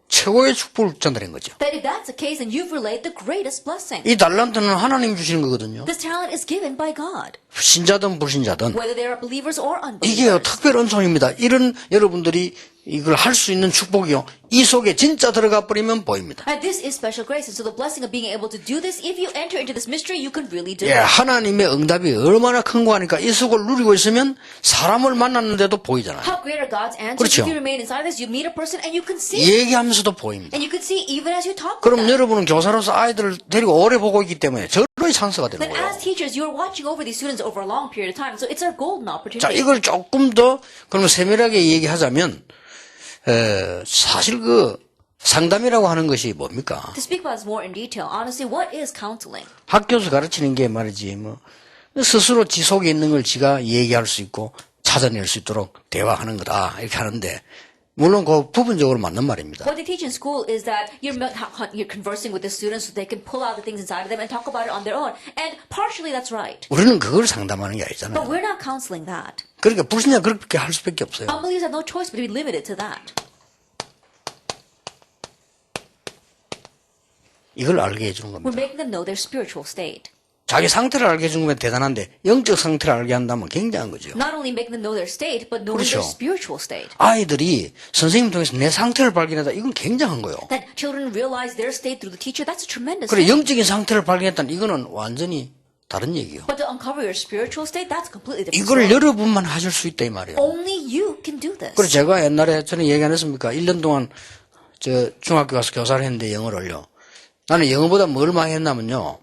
최고의 축복을 전달한 거죠. That if that's the case, then you've relayed the greatest blessing. 이 달란트는 하나님 주시는 거거든요. This talent is given by God, 신자든 불신자든. whether they are believers or 이게 unbelievers. 특별 은총입니다. 이런 여러분들이 이걸 할 수 있는 축복이요. 이 속에 진짜 들어가 버리면 보입니다. And this is special grace. And so the blessing of being able to do this, if you enter into this mystery, you can really do 예, it. 하나님의 응답이 얼마나 큰 거 하니까 이 속을 누리고 있으면 사람을 만났는데도 보이잖아요. How great are God's answers? 그렇죠. If you remain inside this, you meet a person and you can see. 얘기하면서도 보입니다. And you can see even as you talk with 그럼 them. 여러분은 교사로서 아이들을 데리고 오래 보고 있기 때문에 절로의 찬스가 되는 Then 거예요. as teachers, you are watching over these students over a long period of time. So it's our golden 자, opportunity. 이걸 조금 더 그러면 세밀하게 얘기하자면 사실 그 상담이라고 하는 것이 뭡니까? To speak about this more in detail, honestly, what is counseling? 학교에서 가르치는 게 말이지 뭐 스스로 지 속에 있는 걸 지가 얘기할 수 있고 찾아낼 수 있도록 대화하는 거다 이렇게 하는데 물론 그 부분적으로 맞는 말입니다. What they teach in school is that you're conversing with the students so they can pull out the things inside of them and talk about it on their own. And partially that's right. 우리는 그걸 상담하는 게 But 아니잖아요. we're not counseling that. 그러니까 불신자 그렇게 할 수밖에 없어요. Unbelievers have no choice but to be limited to that. 이걸 알게 해주는 We're 겁니다. making them know their spiritual state. 자기 상태를 알게 해주는 건 대단한데 영적 상태를 알게 한다면 굉장한 거죠. Not only making them know their state, but knowing 그렇죠. their spiritual state. 아이들이 선생님 통해서 내 상태를 발견했다. 이건 굉장한 거예요. That children realize their state through the teacher, that's a tremendous 그래 thing. 영적인 상태를 발견했다는 이거는 완전히 다른 얘기예요. But to uncover your spiritual state, that's a completely different 이걸 story. 여러분만 하실 수 있다 이 말이에요. Only you can do this. 그래서 제가 옛날에 저는 얘기 안 했습니까? 1년 동안 저 중학교 가서 교사를 했는데 영어를요. 나는 영어보다 뭘 많이 했냐면요.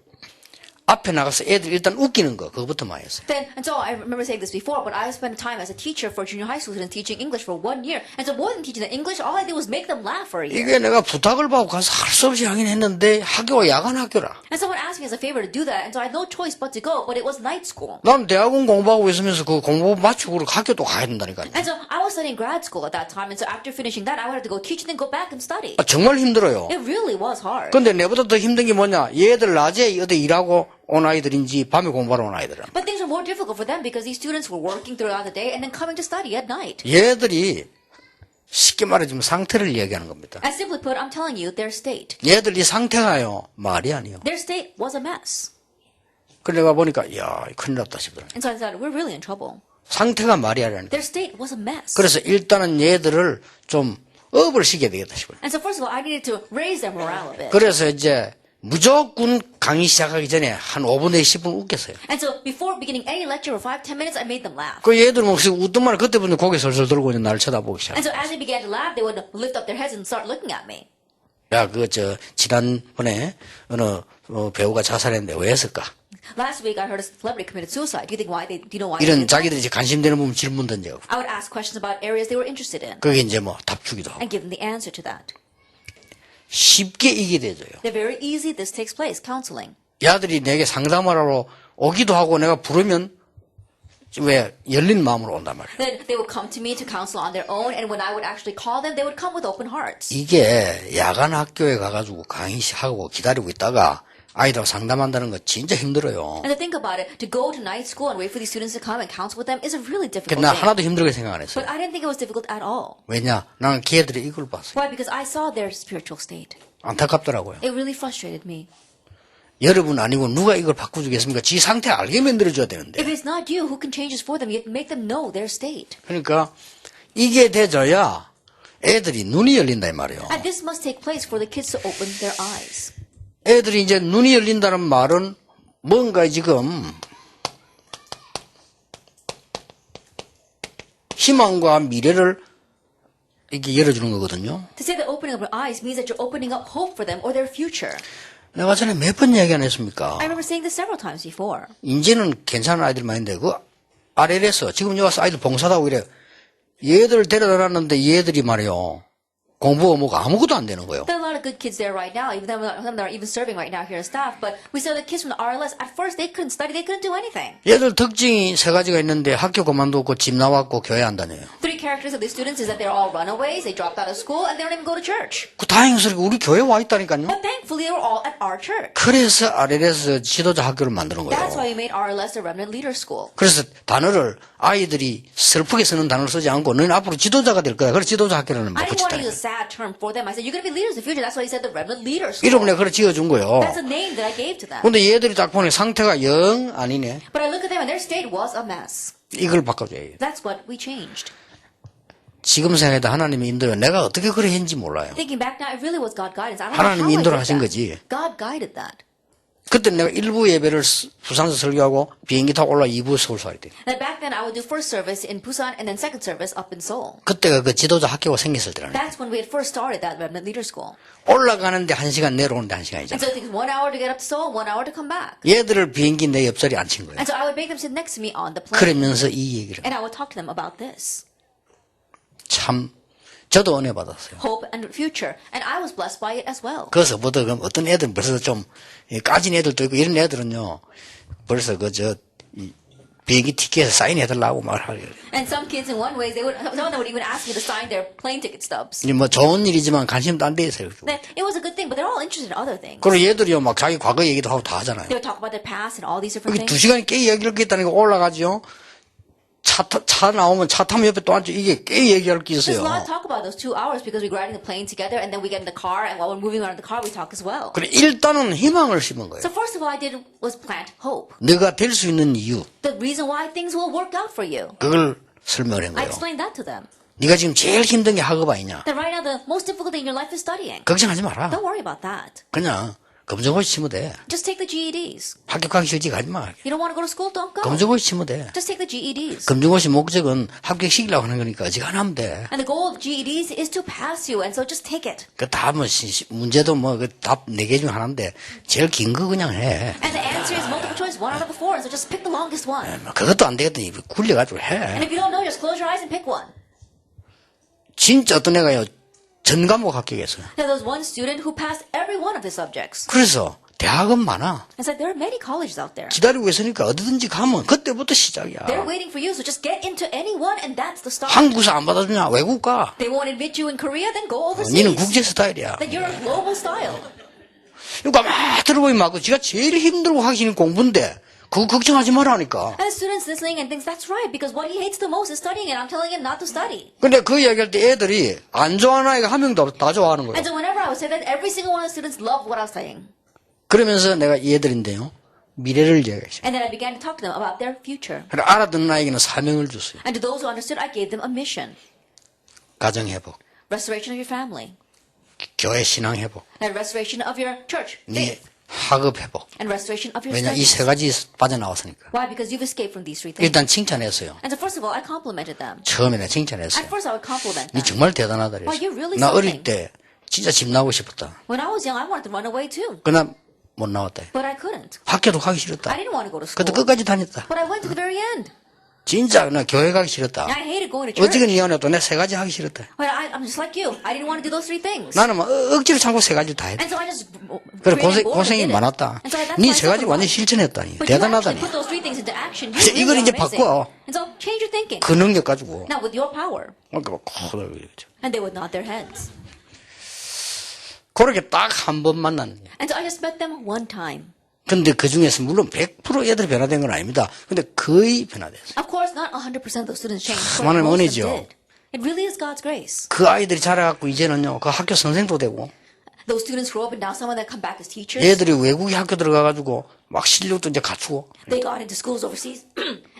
앞에 나가서 애들 일단 웃기는 거 그거부터 많이 했어요. Then, and so I remember saying this before, but I spent time as a teacher for junior high school students teaching English for 1 year. And so more than teaching them English, all I did was make them laugh for a year. 이게 내가 부탁을 받고 가서 할 수 없이 하긴 했는데 학교가 야간 학교라. And someone asked me as a favor to do that, and so I had no choice but to go, but it was night school. 난 대학원 공부하고 있으면서 그 공부 마치고 학교도 가야 된다니까요. And so I was studying grad school at that time, and so after finishing that, I would have to go teach and then go back and study. 정말 힘들어요. It really was hard. 근데 내보다 더 힘든 게 뭐냐? 얘들 낮에 어디 일하고 온 아이들인지 밤에 공부하러 온 아이들은. But things were more difficult for them because these students were working throughout the day and then coming to study at night. 얘들이 쉽게 말해주면 상태를 이야기하는 겁니다. And simply put, I'm telling you, their state. 얘들 이 상태가요 말이 아니에요. Their state was a mess. 그래 내가 보니까 이야 큰일 났다 싶더라. And so I thought, we're really in trouble. 상태가 말이 아니라니까. Their state was a mess. 그래서 일단은 얘들을 좀 업을 시켜야 되겠다 싶어요. And so first of all, I needed to raise their morale a bit. 그래서 이제 무조건 강의 시작하기 전에 한 5분 내지 10분 웃겠어요. And so before beginning any lecture for 5-10 minutes, I made them laugh. 그 얘들 목소리 웃더만 그때부터 고개 설설 들고 이제 나를 쳐다보기 시작. And so as they began to laugh, they would lift up their heads and start looking at me. 야, 지난번에 어느 배우가 자살했는데 왜 했을까? Last week, I heard a celebrity committed suicide. Do you know why? they 이런 did that? 자기들이 이제 관심되는 부분 질문 던져요. I would ask questions about areas they were interested in 그게 이제 뭐 답주기도 하고. and give them the answer to that. 쉽게 이게 되져요. They're very easy. This takes place, counseling. 야들이 내게 상담하러 오기도 하고 내가 부르면 왜 열린 마음으로 온단 말이에요. Then they would come to me to counsel on their own, and when I would actually call them, they would come with open hearts. 이게 야간 학교에 가가지고 강의하고 기다리고 있다가 아이들 상담한다는 거 진짜 힘들어요. And to think about it, to go to night school and wait for these students to come and counsel with them is a really difficult 나 thing. 하나도 힘들게 생각 안 했어요. But I didn't think it was difficult at all. 왜냐? 나는 걔들이 이걸 봤어요. Why? Because I saw their spiritual state. 안타깝더라고요. It really frustrated me. 여러분 아니고 누가 이걸 바꿔주겠습니까? 지 상태 알게 만들어줘야 되는데. If it's not you who can change this for them, you have to make them know their state. 그러니까 이게 돼져야 애들이 눈이 열린다 이 말이에요. And this must take place for the kids to open their eyes. 애들이 이제 눈이 열린다는 말은 뭔가 지금 희망과 미래를 이렇게 열어주는 거거든요. To say that opening up your eyes means that you're opening up hope for them or their future. 내가 전에 몇 번 얘기 안 했습니까? I remember saying this several times before. 이제는 괜찮은 아이들 많은데 그 RL에서 지금 여기 와서 아이들 봉사도 하고 이래. 얘들 데려다 놨는데 얘들이 말이요. 공부가 뭐가 아무것도 안 되는 거예요. There are a lot of good kids there right now, even some of them are even serving right now here as staff. But we saw the kids from the RLS, at first they couldn't study, they couldn't do anything. 얘들 특징이 세 가지가 있는데 학교 그만두고 집 나왔고 교회 안 다녀요. Three characters of these students is that they're all runaways, they dropped out of school, and they don't even go to church. 그 다행스럽게 우리 교회 와 있다니까요. But thankfully, they were all at our church. 그래서 RLS 지도자 학교를 만드는 That's 거예요. why we made RLS a remnant leader school. 그래서 단어를 아이들이 슬프게 쓰는 단어를 쓰지 않고 너는 앞으로 지도자가 될 거야. 그래서 지도자 학교를 I didn't want to 붙였다. use a sad term for them. I said, you're going to be leaders in the future. That's why he said the remnant leader school. 이름을 내가 그래 지어준 거예요. That's a name that I gave to them. 근데 얘들이 딱 보니 상태가 영 아니네. But I look at them and their state was a mess. 이걸 바꿔줘야 해요. That's what we changed. 지금 생각해도 하나님의 인도요. 내가 어떻게 그래 했는지 몰라요. Thinking back now, it really was God guidance. I don't 하나님 know how I 인도를 did 하신 that. 거지. God guided that. 그때 내가 1부 예배를 부산에서 설교하고 비행기 타고 올라 2부 서울서 할 때. And back then, I would do first service in Busan and then second service up in Seoul. 그때가 그 지도자 학교가 생겼을 때라네. That's when we had first started that remnant leader school. 올라가는데 1시간 내려오는데 1시간이잖아. And so it takes 1 hour to get up to Seoul, 1 hour to come back. 얘들을 비행기 내 옆자리에 앉힌 거예요. And so I would make them sit next to me on the plane. 그러면서 이 얘기를. And I would talk to them about this. 참 저도 은혜 받았어요. Hope and future. And I was blessed by it as well. 그래서 보다 그럼 어떤 애들은 벌써 좀 까진 애들도 있고 이런 애들은요. 벌써 비행기 티켓에 사인해달라고 말하려고. And some kids in one way, some of them would even ask me to sign their plane ticket stubs. 뭐 좋은 일이지만 관심도 안 돼 있어요. It was a good thing, but they're all interested in other things. 그리고 얘들이요 막 자기 과거 얘기도 하고 다 하잖아요. They would talk about their past and all these different 여기 things. 2시간이 꽤 얘기할 게 있다니까 올라가지요. 차 나오면 차 타면 옆에 또 앉아. 이게 꽤 얘기할 게 There's 있어요. a lot to talk about those 2 hours because we're riding the plane together and then we get in the car and while we're moving around the car we talk as well. 그래 일단은 희망을 심은 거예요. So first of all I did was plant hope. 네가 될 수 있는 이유 The reason why things will work out for you. 그걸 설명을 한 I 거예요. explained that to them. 네가 지금 제일 힘든 게 학업 아니냐. That right now the most difficult thing in your life is studying. 걱정하지 마라. Don't worry about that. 그냥 검정고시 치면 돼. Just take the GEDs. 학교 가기 싫지 가지 마. You don't want to go to school? Don't go. 검정고시 치면 돼. Just take the GEDs. 검정고시 목적은 합격시키려고 하는 거니까 어지간하면 돼. And the goal of GEDs is to pass you, and so just take it. 그 다음은 문제도 뭐 그 답 4개 중 하나인데 제일 긴 거 그냥 해. And the answer is multiple choice, 1 out of the 4, and so just pick the longest one. 그것도 안 되겠더니 굴려가지고 And 해. if you don't know, just close your eyes and pick one. 진짜 어떤 애가요 전 과목 합격했어요. Now, there was one student who passed every one of the subjects. 그래서 대학은 많아. It's like there are many colleges out there. 기다리고 있으니까 어디든지 가면 그때부터 시작이야. They're waiting for you, so just get into any one, and that's the start. 한국에서 안 받아주냐 외국 가. They won't admit you in Korea, then go 니는 overseas. 국제 스타일이야. Then you're a global style. 그러니까 막 들어보면 막 지가 제일 힘들고 하기 싫은 공부인데 그거 걱정하지 말라니까. And the student's listening and thinks that's right, because what he hates the most is studying, and I'm telling him not to study. 근데 그 이야기할 때 애들이 안 좋아하는 아이가 한 명도 없어. 다 좋아하는 거예요. And so whenever I would say that, every single one of the students loved what I was saying. 그러면서 내가 이 애들인데요. 미래를 이야기했어요. And then I began to talk to them about their future. 그래 알아듣는 아이에게는 사명을 줬어요. And to those who understood, I gave them a mission. 가정회복, Restoration of your family. 교회 신앙회복, And restoration of your church. 네 학업회복. And restoration of your 왜냐 이 studies. 세 가지 빠져나왔으니까. Why? Because you've escaped from these 3 things. 일단 칭찬했어요. And so first of all, I complimented them. 처음에는 At 칭찬했어요. first, I would compliment 니 them. 정말 대단하다 그랬어요. Wow, you're really 나 something. 어릴 때 진짜 집 나오고 싶었다. When I was young, I wanted to run away too. 그러나 못 나왔다. But I couldn't. 학교도 가기 I 싫었다. didn't want to go to school. 그것도 끝까지 다녔다. But I went to the very end. 진짜 나 교회 가기 싫었다. I hated going to church. 어지간 이혼해도 내 세 가지 하기 싫었다. But I'm just like you. I didn't want to do those 3 things. 나는 막 억지로 참고 세 가지 다 했다. And so I just 그래 created more 고생이 and did it. 많았다. And so that's 니 why I 세 가지 suffered 완전 much. 실천했다니. But you actually 대단하다니. put those 3 things into action. You 이제 really 이걸 are 이제 amazing. 바꿔. And so change your thinking. 그 능력 가지고. Now with your power. 그러니까 막 거들거리죠. And they would nod their heads. 그렇게 딱 한 번 만났네. And so I just met them one time. 근데 그 중에서 물론 100% 애들이 변화된 건 아닙니다. 근데 거의 변화됐어요. Of course, not 100% of those students changed. But 하나님의 most of 은혜죠. them did. It really is God's grace. 그 아이들이 자라갖고 이제는요, 그 학교 선생도 되고, Those students grow up and now some of them come back as teachers. 애들이 외국에 학교 들어가가지고, 막 실력도 이제 갖추고, They got into schools overseas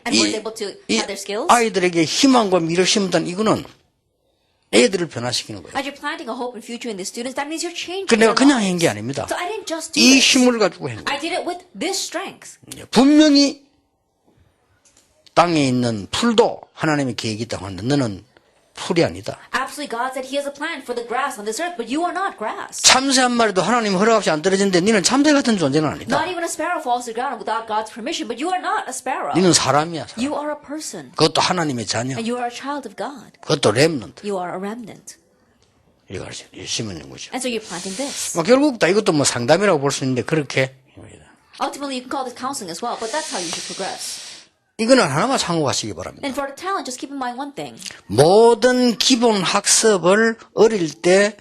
and were able to 이 have their skills. 아이들에게 희망과 미래를 심는다는 이거는 애들을 변화시키는 거예요. As you're planting a hope and future in the students, that means you're changing 그 내가 their 그냥 lives. 한 게 아닙니다. So I didn't just do 이 this. 힘을 가지고 한 거예요. I did it with this strength. 분명히 땅에 있는 풀도 하나님의 계획이 있다고 하는데 너는 풀이 아니다. Absolutely, God said He has a plan for the grass on this earth, but you are not grass. 참새 한 마리도 하나님 허락 없이 안 떨어지는데 너는 참새 같은 존재는 아니다. Not even a sparrow falls to the ground without God's permission, but you are not a sparrow. 너는 사람이야. 사람. You are a person, 그것도 하나님의 자녀. and you are a child of God. 그것도 렘넌트. You are a remnant. 이거 심는 거죠. And so you're planting this. 결국 다 이것도 뭐 상담이라고 볼 수 있는데 그렇게 Ultimately, you can call this counseling as well, but that's how you should progress. 이거는 하나만 참고하시기 바랍니다. And for the talent, just keep in mind one thing. 모든 기본 학습을 어릴 때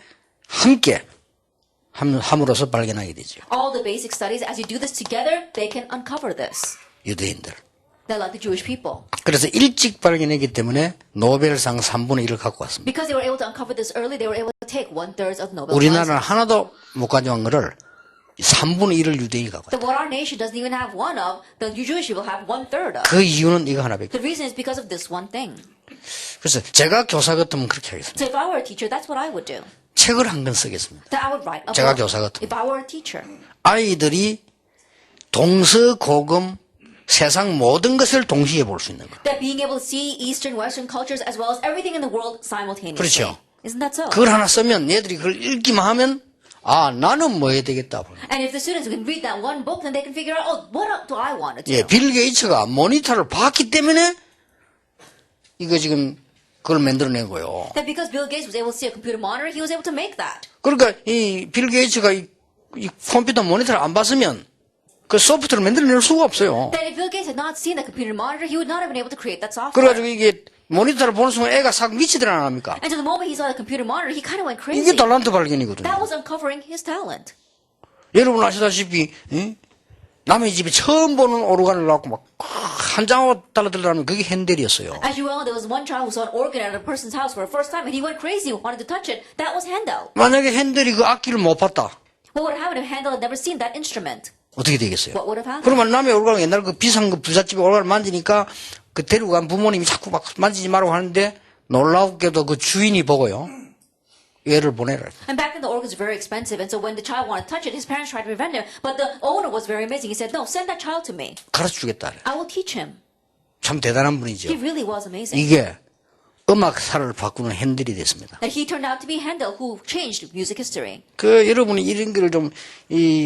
함께 함으로써 발견하게 되죠. All the basic studies, as you do this together, they can uncover this. 유대인들. They're like the Jewish people. 그래서 일찍 발견했기 때문에 노벨상 3분의 1을 갖고 왔습니다. Because they were able to uncover this early, they were able to take 1/3 of Nobel 우리나라는 Prizes. 하나도 못 가져간 거를 3분의 1을 유대인이 갖고 왔어요. That what our nation doesn't even have one of, the Jewish people have 1/3 of. 그 이유는 이거 하나밖에. The reason is because of this one thing. 그래서 제가 교사 같으면 그렇게 하겠습니다. So if I were a teacher, that's what I would do. 책을 한 권 쓰겠습니다. That I would write a 제가 book. 교사 같으면. If I were a teacher. 아이들이 동서고금 세상 모든 것을 동시에 볼 수 있는 거. That being able to see Eastern, Western cultures as well as everything in the world simultaneously. 그렇죠. Isn't that so? 그걸 하나 쓰면 얘들이 그걸 읽기만 하면 아 나는 뭐 해야 되겠다. And if the students can read that one book, then they can figure out, oh, what do I want to do? 예, 빌 게이츠가 모니터를 봤기 때문에 이거 지금 그걸 만들어낸 거예요. That because Bill Gates was able to see a computer monitor, he was able to make that. 그러니까 이 빌 게이츠가 이 컴퓨터 모니터를 안 봤으면 그 소프트를 만들어낼 수가 없어요. That if Bill Gates had not seen that computer monitor, he would not have been able to create that software. 그래가지고 이게 모니터를 보는 순간 애가 싹 미치더라 안 합니까? And so the moment he saw the computer monitor, he kind of went crazy. 이게 달란트 발견이거든요. That was uncovering his talent. 여러분 아시다시피 남의 집에 처음 보는 오르간을 갖고 막 한 장하고 달라들라면 그게 핸델이었어요. As you well, there was one child who saw an organ at a person's house for the first time, and he went crazy, wanted to touch it. That was Handel. 만약에 핸델이 그 악기를 못 봤다. What would have happened if Handel had never seen that instrument? 어떻게 되겠어요? What would have happened? 그러면 남의 오르간 옛날 그 비싼 그 부잣집에 오르간을 만지니까 그 데리고 간 부모님이 자꾸 막 만지지 말라고 하는데 놀랍게도 그 주인이 보고요. 얘를 보내라. And back then the organs were very expensive, and so when the child wanted to touch it, his parents tried to prevent him. But the owner was very amazing. He said, "No, send that child to me. 가르쳐주겠다. I will teach him." 참 대단한 분이죠. He really was amazing. 이게 음악사를 바꾸는 핸들이 됐습니다. And he turned out to be Handel, who changed music history. 그 여러분이 이런 거를 좀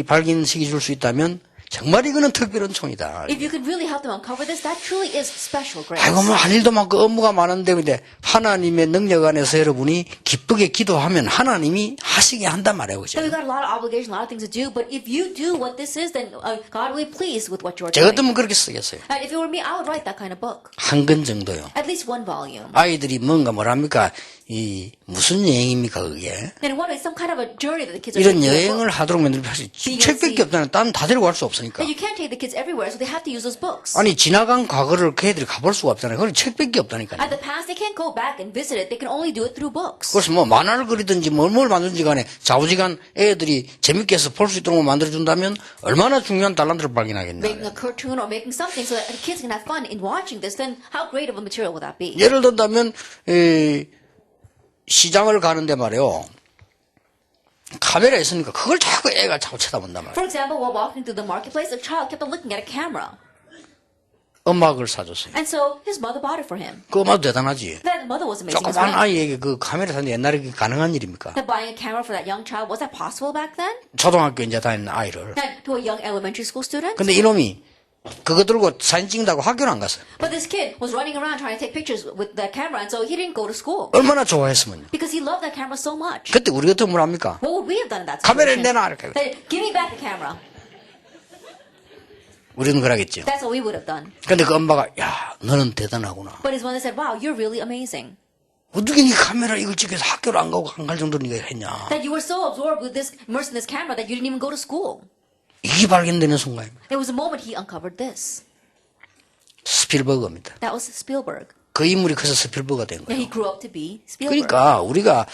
발견시켜 줄 수 있다면 정말 이거는 특별한 총이다. If you could really help them uncover this, that truly is special grace. 아이고 뭐 할 일도 많고 업무가 많은데 근데 하나님의 능력 안에서 여러분이 기쁘게 기도하면 하나님이 하시게 한단 말이에요. 그죠? So we've got a lot of obligation, a lot of things to do, but if you do what this is, then God will be pleased with what you're 저 doing. 같으면 그렇게 쓰겠어요. And if it were me, I would write that kind of book. 한 권 정도요. At least one volume. 아이들이 뭔가 뭐랍니까? 무슨 여행입니까 그게? And what is some kind of a journey that the kids are 이런 taking? 여행을 하도록 만들면 사실 책밖에 없다는 딴 다 데리고 갈 수 없으니까. And you can't take the kids everywhere, so they have to use those books. 아니 지나간 과거를 그 애들이 가볼 수가 없잖아요. 그건 책밖에 없다니까요. At the past, they can't go back and visit it. They can only do it through books. 그래서 뭐 만화를 그리든지 뭘 만들든지 간에 좌우지간 애들이 재밌게 해서 볼 수 있도록 만들어준다면 얼마나 중요한 달란트를 발견하겠나. Making a cartoon or making something so that the kids can have fun in watching this, then how great of a material would that be? 예를 든다면 시장을 가는데 말이요. 카메라 있으니까 그걸 자꾸 애가 자꾸 쳐다본단 말이에요. For example, while walking through the marketplace, a child kept on looking at a camera. 음악을 사줬어요. And so his mother bought it for him. 그 음악도 대단하지. That mother was amazing as 조그만 well. 아이에게 그 카메라 사는데 옛날에 그게 가능한 일입니까? That buying a camera for that young child, was that possible back then? 초등학교 이제 다니는 아이를. That to a young elementary school student? 근데 이놈이 그거 들고 사진 찍는다고 학교를 안 갔어요. But this kid was running around trying to take pictures with that camera, and so he didn't go to school. 얼마나 좋아했으면요. Because he loved that camera so much. 그때 우리 같으면 뭘 합니까? What would we have done in that 카메라를 situation? 내놔 이렇게. Say, give me back the camera. 우리는 그러겠죠. That's what we would have done. 근데 그 엄마가 야 너는 대단하구나. But his mother said, wow, you're really amazing. 어떻게 네 카메라 이걸 찍어서 학교를 안 가고 안 갈 정도로 네가 했냐. That you were so absorbed with this, immersed in this camera that you didn't even go to school. 이게 발견되는 순간입니다. It was the moment he uncovered this. 스필버그입니다. That was Spielberg. 그 인물이 커서 스필버그가 된 Yeah, 거예요. he grew up to be Spielberg. 그러니까 우리가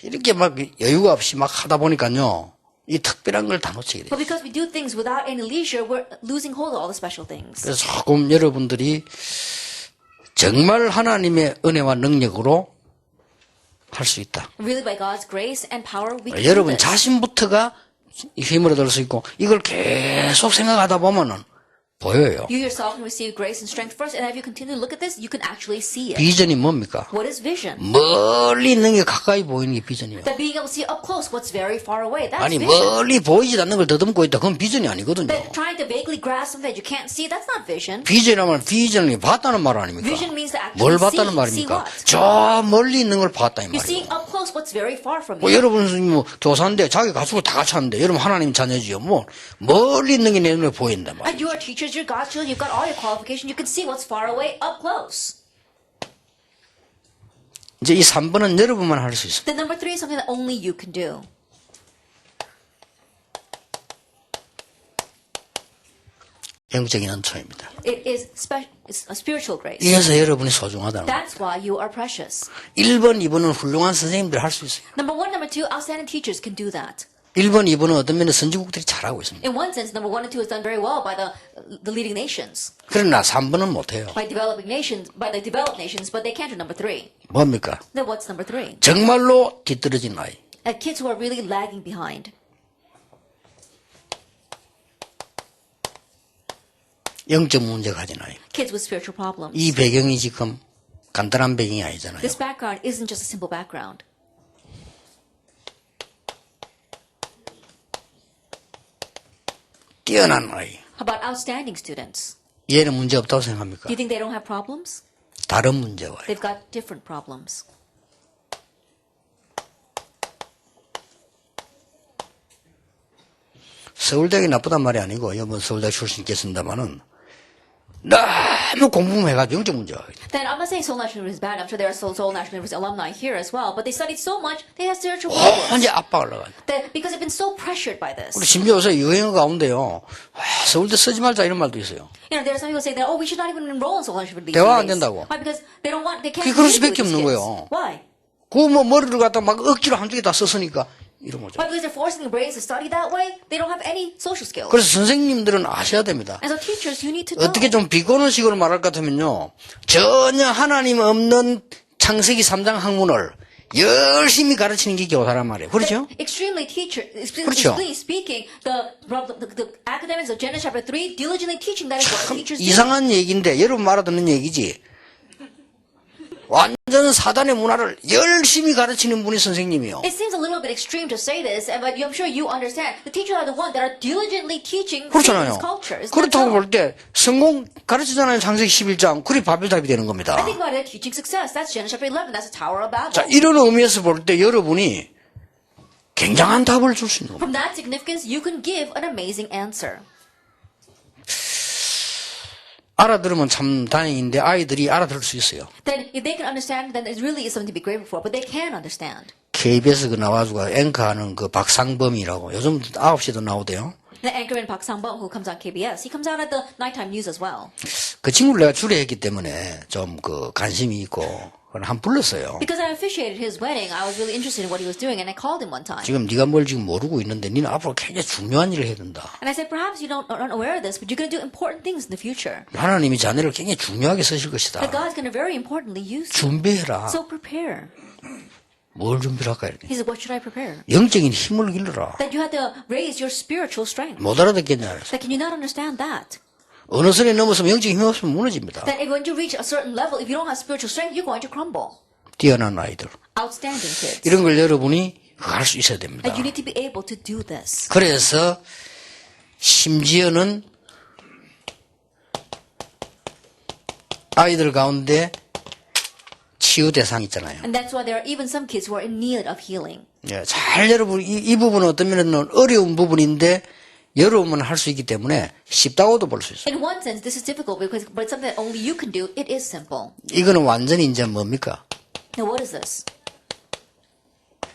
이렇게 막 여유가 없이 막 하다 보니까요. 이 특별한 걸 다 놓치게 돼요. But because we do things without any leisure, we're losing hold of all the special things. 그래서 조금 여러분들이 정말 하나님의 은혜와 능력으로 할 수 있다. Really, by God's grace and power, we can do 여러분 this. 자신부터가 힘을 얻을 수 있고 이걸 계속 생각하다 보면은 보여요. You yourself can receive grace and strength first, and if you continue to look at this, you can actually see it. 비전이 뭡니까? What is vision? 멀리 있는 게 가까이 보이는 게 비전이에요. That being able to see up close what's very far away. That's 아니 vision. 멀리 보이지 않는 걸 더듬고 있다. 그건 비전이 아니거든요. But trying to vaguely grasp something that you can't see, that's not vision. 비전이라면 비전이 봤다는 말 아닙니까? Vision means to 뭘 actually 봤다는 see 말입니까? what? 저 멀리 있는 걸 봤다 이 You're 말이에요. seeing up close what's very far from 뭐 you. 여러분은 뭐 교사인데 자기 가수고 다 갖췄는데 여러분 하나님 자녀지요. 뭐 멀리 있는 게 내 눈에 보인단 말이에요. And you are teachers, you're God's children, you've got all your qualifications, you can see what's far away up close. 이제 이 3번은 여러분만 할 수 있어요. Then number 3 is something that only you can do. 영적인 은총입니다. It is it's a spiritual grace. 이래서 여러분이 소중하다는 거예요. That's why you are precious. 1번, 2번은 훌륭한 선생님들이 할 수 있어요. Number 1, number 2, outstanding teachers can do that. 1번, 2번은 어떤 면에 선진국들이 잘하고 있습니다. In one sense, number 1 and 2 is done very well by the leading nations, 그러나 3번은 못해요. by the developed nations, but they can't do number 3. 뭡니까? Then what's number 3? 정말로 뒤떨어진 아이. Kids who are really lagging behind. 영적 문제 가진 아이. Kids with spiritual problems. 이 배경이 지금 간단한 배경이 아니잖아요. This background isn't just a simple background. 뛰어난 아이. How about outstanding students? 얘는 문제 없다고 생각합니까? Do you think they don't have problems? 다른 문제가 와요. They've got different problems. 서울대학이 나쁘단 말이 아니고 여러분 서울대 출신 있겠습니다만은 너무 공부해가지고 영적 문제가 와요. Then I'm not saying Seoul National University is bad. I'm sure there are Seoul National University alumni here as well. But they studied so much, they have spiritual problems. 언제 압박을 나가요. Because they've been so pressured by this. 그리고 심지어 요새 유행어 가운데요. 서울대 쓰지 말자 이런 말도 있어요. You know, there are some people saying that, we should not even enroll in Seoul National University. 대화 안 된다고. Why? Because they don't want, they can't. 그게 그럴 communicate 수밖에 with 없는 these 거예요. kids. Why? 그 뭐 머리를 갖다 막 억지로 한쪽에다 썼으니까 이런 거죠. Why? Because they're forcing the brains to study that way. They don't have any social skills. 그래서 선생님들은 아셔야 됩니다. And so teachers, you need to know. 어떻게 좀 비꼬는식으로 말할 것 같으면요. 전혀 하나님 없는 창세기 3장 학문을 열심히 가르치는 게 교사란 말이에요. 그렇죠? Extremely 그렇죠. speaking, the academics of Genesis chapter 3 diligently teaching that is what 참 teachers do. 이상한 얘기인데 여러분 말아듣는 얘기지. 완전 사단의 문화를 열심히 가르치는 분이 선생님이요. It seems a little bit extreme to say this, but I'm sure you understand. The teachers are the ones that are diligently teaching 그렇잖아요. Satan's culture. Isn't that 그렇다고 so? 볼 때 성공 가르치잖아요. 창세기 11장. 그리 바벨탑이 되는 겁니다. I think about it, teaching success. That's Genesis chapter 11. That's the Tower of Babel. 자, 이런 의미에서 볼 때 여러분이 굉장한 답을 줄 수 있는 겁니다. From that significance, you can give an amazing answer. 알아들으면 참 다행인데 아이들이 알아들을 수 있어요. Then, if they can understand, then it really is something to be grateful for. But they can understand. KBS 그 나와주고 앵커하는 그 박상범이라고 요즘 9시도 나오대요. The anchorman Park Sang-bum, who comes on KBS, he comes out at the nighttime news as well. 그 친구를 내가 주례했기 때문에 좀 그 관심이 있고 그걸 한 불렀어요. Because I officiated his wedding, I was really interested in what he was doing, and I called him one time. 지금 네가 뭘 지금 모르고 있는데 니는 앞으로 굉장히 중요한 일을 해야 된다. And I said, perhaps you aren't aware of this, but you're going to do important things in the future. 하나님이 자네를 굉장히 중요하게 쓰실 것이다. That God's going to very importantly use you. 준비해라. So prepare. 뭘 준비를 할까 이렇게. He said, what should I prepare? 영적인 힘을 길러라. That you had to raise your spiritual strength. 못 알아듣겠냐 그래서. That can you not understand that? 어느 선에 넘어서면 영적인 힘이 없으면 무너집니다. That if when you reach a certain level, if you don't have spiritual strength, you're going to crumble. 뛰어난 아이들. Outstanding kids. 이런 걸 여러분이 할 수 있어야 됩니다. That you need to be able to do this. 그래서 심지어는 아이들 가운데 치유 대상 있잖아요. And that's why there are even some kids who are in need of healing. 예, 잘 여러분 이 부분은 어떤 면에는 어려운 부분인데 여러분은 할 수 있기 때문에 쉽다고도 볼 수 있어요. In one sense, this is difficult because, but it's something that only you can do. It is simple. 이거는 완전히 이제 뭡니까? Now, what is this?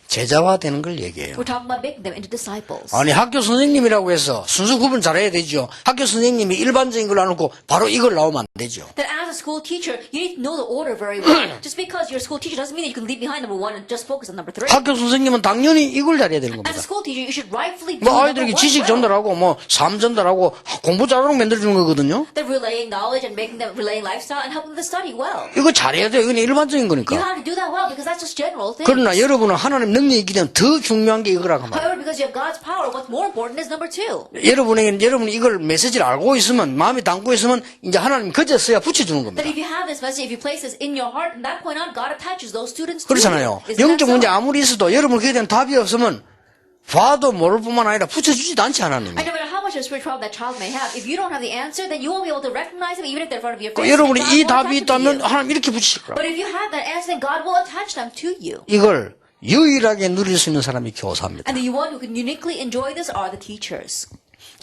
제자화되는 걸 얘기해요. We're talking about making them into disciples. 아니 학교 선생님이라고 해서 순서 구분 잘해야 되죠. 학교 선생님이 일반적인 걸 안 놓고 바로 이걸 나오면 안 되죠. That as a school teacher, you need to know the order very well. Just because you're a school teacher doesn't mean that you can leave behind number 1 and just focus on number 3. 학교 선생님은 당연히 이걸 잘해야 되는 As a 겁니다. school teacher, you should rightfully do 뭐 number 아이들에게 1 지식 well. 전달하고 뭐 삶 전달하고 공부 잘하도록 만들어주는 거거든요. That relaying knowledge and making them relaying lifestyle and helping them to study well. 이거 잘해야 돼요. 이건 일반적인 You 거니까. have to do that well because that's just general things. 그러나 여러분은 하나님 능력이 있기 때문에 더 중요한 게 이거라고 말이에요. However, because you have God's power. What's more important is number two. 여러분이 이걸 메시지를 알고 있으면, 마음에 담고 있으면, 이제 하나님 그제서야 붙여주는 겁니다. That if you have this message, if you place this in your heart, from that point on, God attaches those students to 그렇잖아요. you. Isn't that 영적 문제 so? 아무리 있어도 여러분 그에 대한 답이 없으면 봐도 모를 뿐만 아니라 붙여주지도 않지 하나님이. And no matter how much of spiritual problem that child may have, if you don't have the answer, then you won't be able to recognize them even if they're in front of your face. 여러분이 God 이 will 답이 attach them to 있다면 you. 하나님 이렇게 붙이실 거라. But if you have that answer, then God will attach them to you. 이걸 유일하게 누릴 수 있는 사람이 교사입니다. And the one who can uniquely enjoy this are the teachers.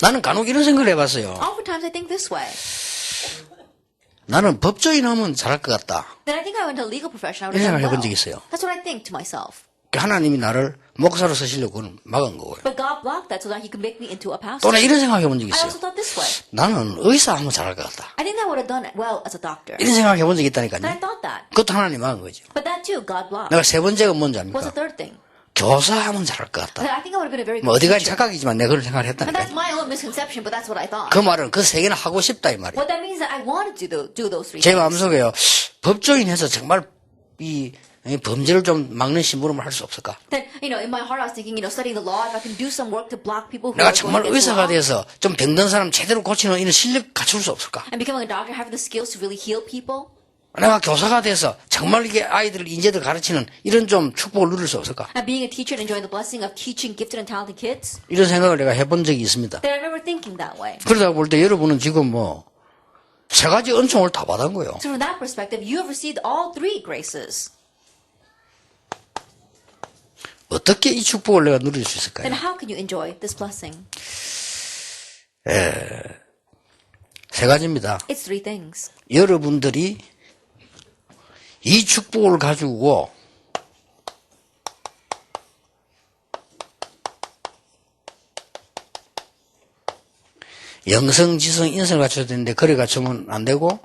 나는 간혹 이런 생각을 해봤어요. Oftentimes I think this way. 나는 법조인 하면 잘할 것 같다. Then I think I went to a legal profession. I 이런 would have 생각을 done 해본 well. 적이 있어요. That's what I think to myself. 하나님이 나를 목사로 쓰시려고 그건 막은 거고요. But God blocked that so that He could make me into a pastor. 또는 이런 생각 해본 적이 I 있어요. also thought this way. 나는 의사 하면 잘할 것 같다. I think I would have done well as a doctor. 이런 생각 해본 적이 But I 있다니까요. thought that. 그것도 하나님 막은 거죠. But that too, God blocked. 내가 세 번째가 뭔지 What's 압니까? the third thing? 교사하면 잘할 것 같다. But I think I would have been a very 뭐 good 어디까지 teacher. 착각이지만 내가 그런 생각을 And that's 했다니까요. my own misconception, but that's what I thought. 그 말은 그 세 개는 하고 싶다 이 말이에요. What that means is that I wanted to do those three 제 things. 마음속에요. 법조인 해서 정말 이 범죄를 좀 막는 심부름을 할 수 없을까? Then, in my heart I was thinking, studying the law, if I can do some work to block people who 내가 are 정말 going against the 의사가 law, 돼서 좀 병든 사람 제대로 고치는 이런 실력 갖출 수 없을까? and becoming a doctor, having the skills to really heal people, 내가 교사가 돼서 정말 이게 아이들을 인재들 가르치는 이런 좀 축복을 누릴 수 없을까? and being a teacher and enjoying the blessing of teaching gifted and talented kids, 이런 생각을 내가 해본 적이 있습니다. then I remember thinking that way. 그러다 볼 때 여러분은 지금 뭐 세 가지 은총을 다 받은 거예요. So from that perspective, you have received all three graces. 어떻게 이 축복을 내가 누릴 수 있을까요? Then how can you enjoy this blessing? 세 가지입니다. It's three things. 여러분들이 이 축복을 가지고 영성, 지성, 인성을 갖춰야 되는데 그래 갖추면 안 되고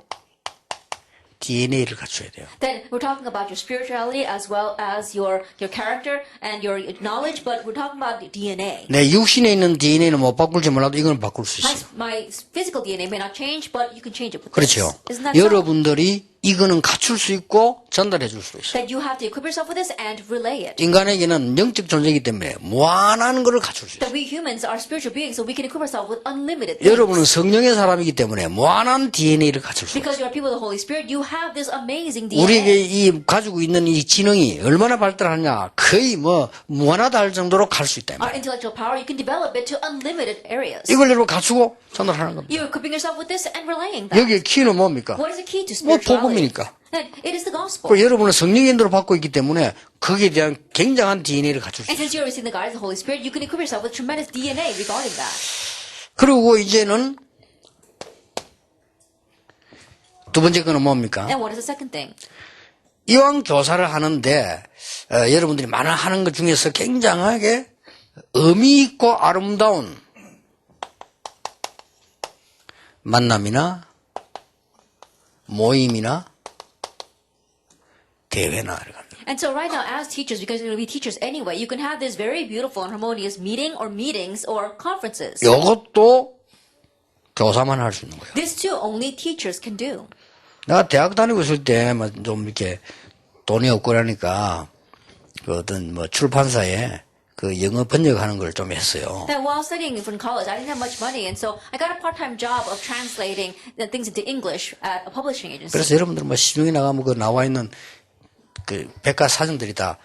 DNA를 갖춰야 돼요. Then we're talking about your spirituality as well as your character and your knowledge, but we're talking about DNA. 내 육신에 있는 DNA는 못 바꿀지 몰라도 이건 바꿀 수 있어요. My physical DNA may not change, but you can change it with 그렇죠. this. Isn't that so? 여러분들이 이거는 갖출 수 있고 전달해 줄 수 있어요. That you have to equip yourself with this and relay it. 인간에게는 영적 존재이기 때문에 무한한 것을 갖출 수 있어요. That we humans are spiritual beings, so we can equip ourselves with unlimited 여러분은 things. 성령의 사람이기 때문에 무한한 DNA를 갖출 수 있어요. Because you are people of the Holy Spirit, you have this amazing 우리에게 DNA. 이 가지고 있는 이 지능이 얼마나 발달하냐 거의 뭐 무한하다 할 정도로 갈 수 있다. 이 Our 말이에요. intellectual power, you can develop it to unlimited areas. 이걸 여러분 갖추고 전달하는 겁니다. You're equipping yourself with this and relaying that. 여기에 키는 뭡니까? What is the key to 뭐 spirituality? 복음이니까. It is the gospel. 그 여러분은 성령 인도를 받고 있기 때문에 거기에 대한 굉장한 DNA를 갖출 수 And 있어요. since you're receiving the guidance of the Holy Spirit, you can equip yourself with tremendous DNA regarding that. 그리고 이제는 두 번째 거는 뭡니까? And what is the second thing? 이왕 교사를 하는데 여러분들이 많이 하는 것 중에서 굉장하게 의미 있고 아름다운 만남이나 모임이나 대회나 이렇게 합니다. And so right now, as teachers, because you're going to be teachers anyway, you can have this very beautiful and harmonious meeting or meetings or conferences. 이것도 교사만 할 수 있는 거예요. This too, only teachers can do. 내가 대학 다니고 있을 때 좀 이렇게 돈이 없고 그러니까 그 어떤 뭐 출판사에 그 영어 번역하는 걸 좀 했어요. That while studying from college, I didn't have much money, and so I got a part-time job of translating the things into English at a publishing agency. 그래서 여러분들 뭐 시중에 나가면 그 나와 있는 그 백과사전들이 다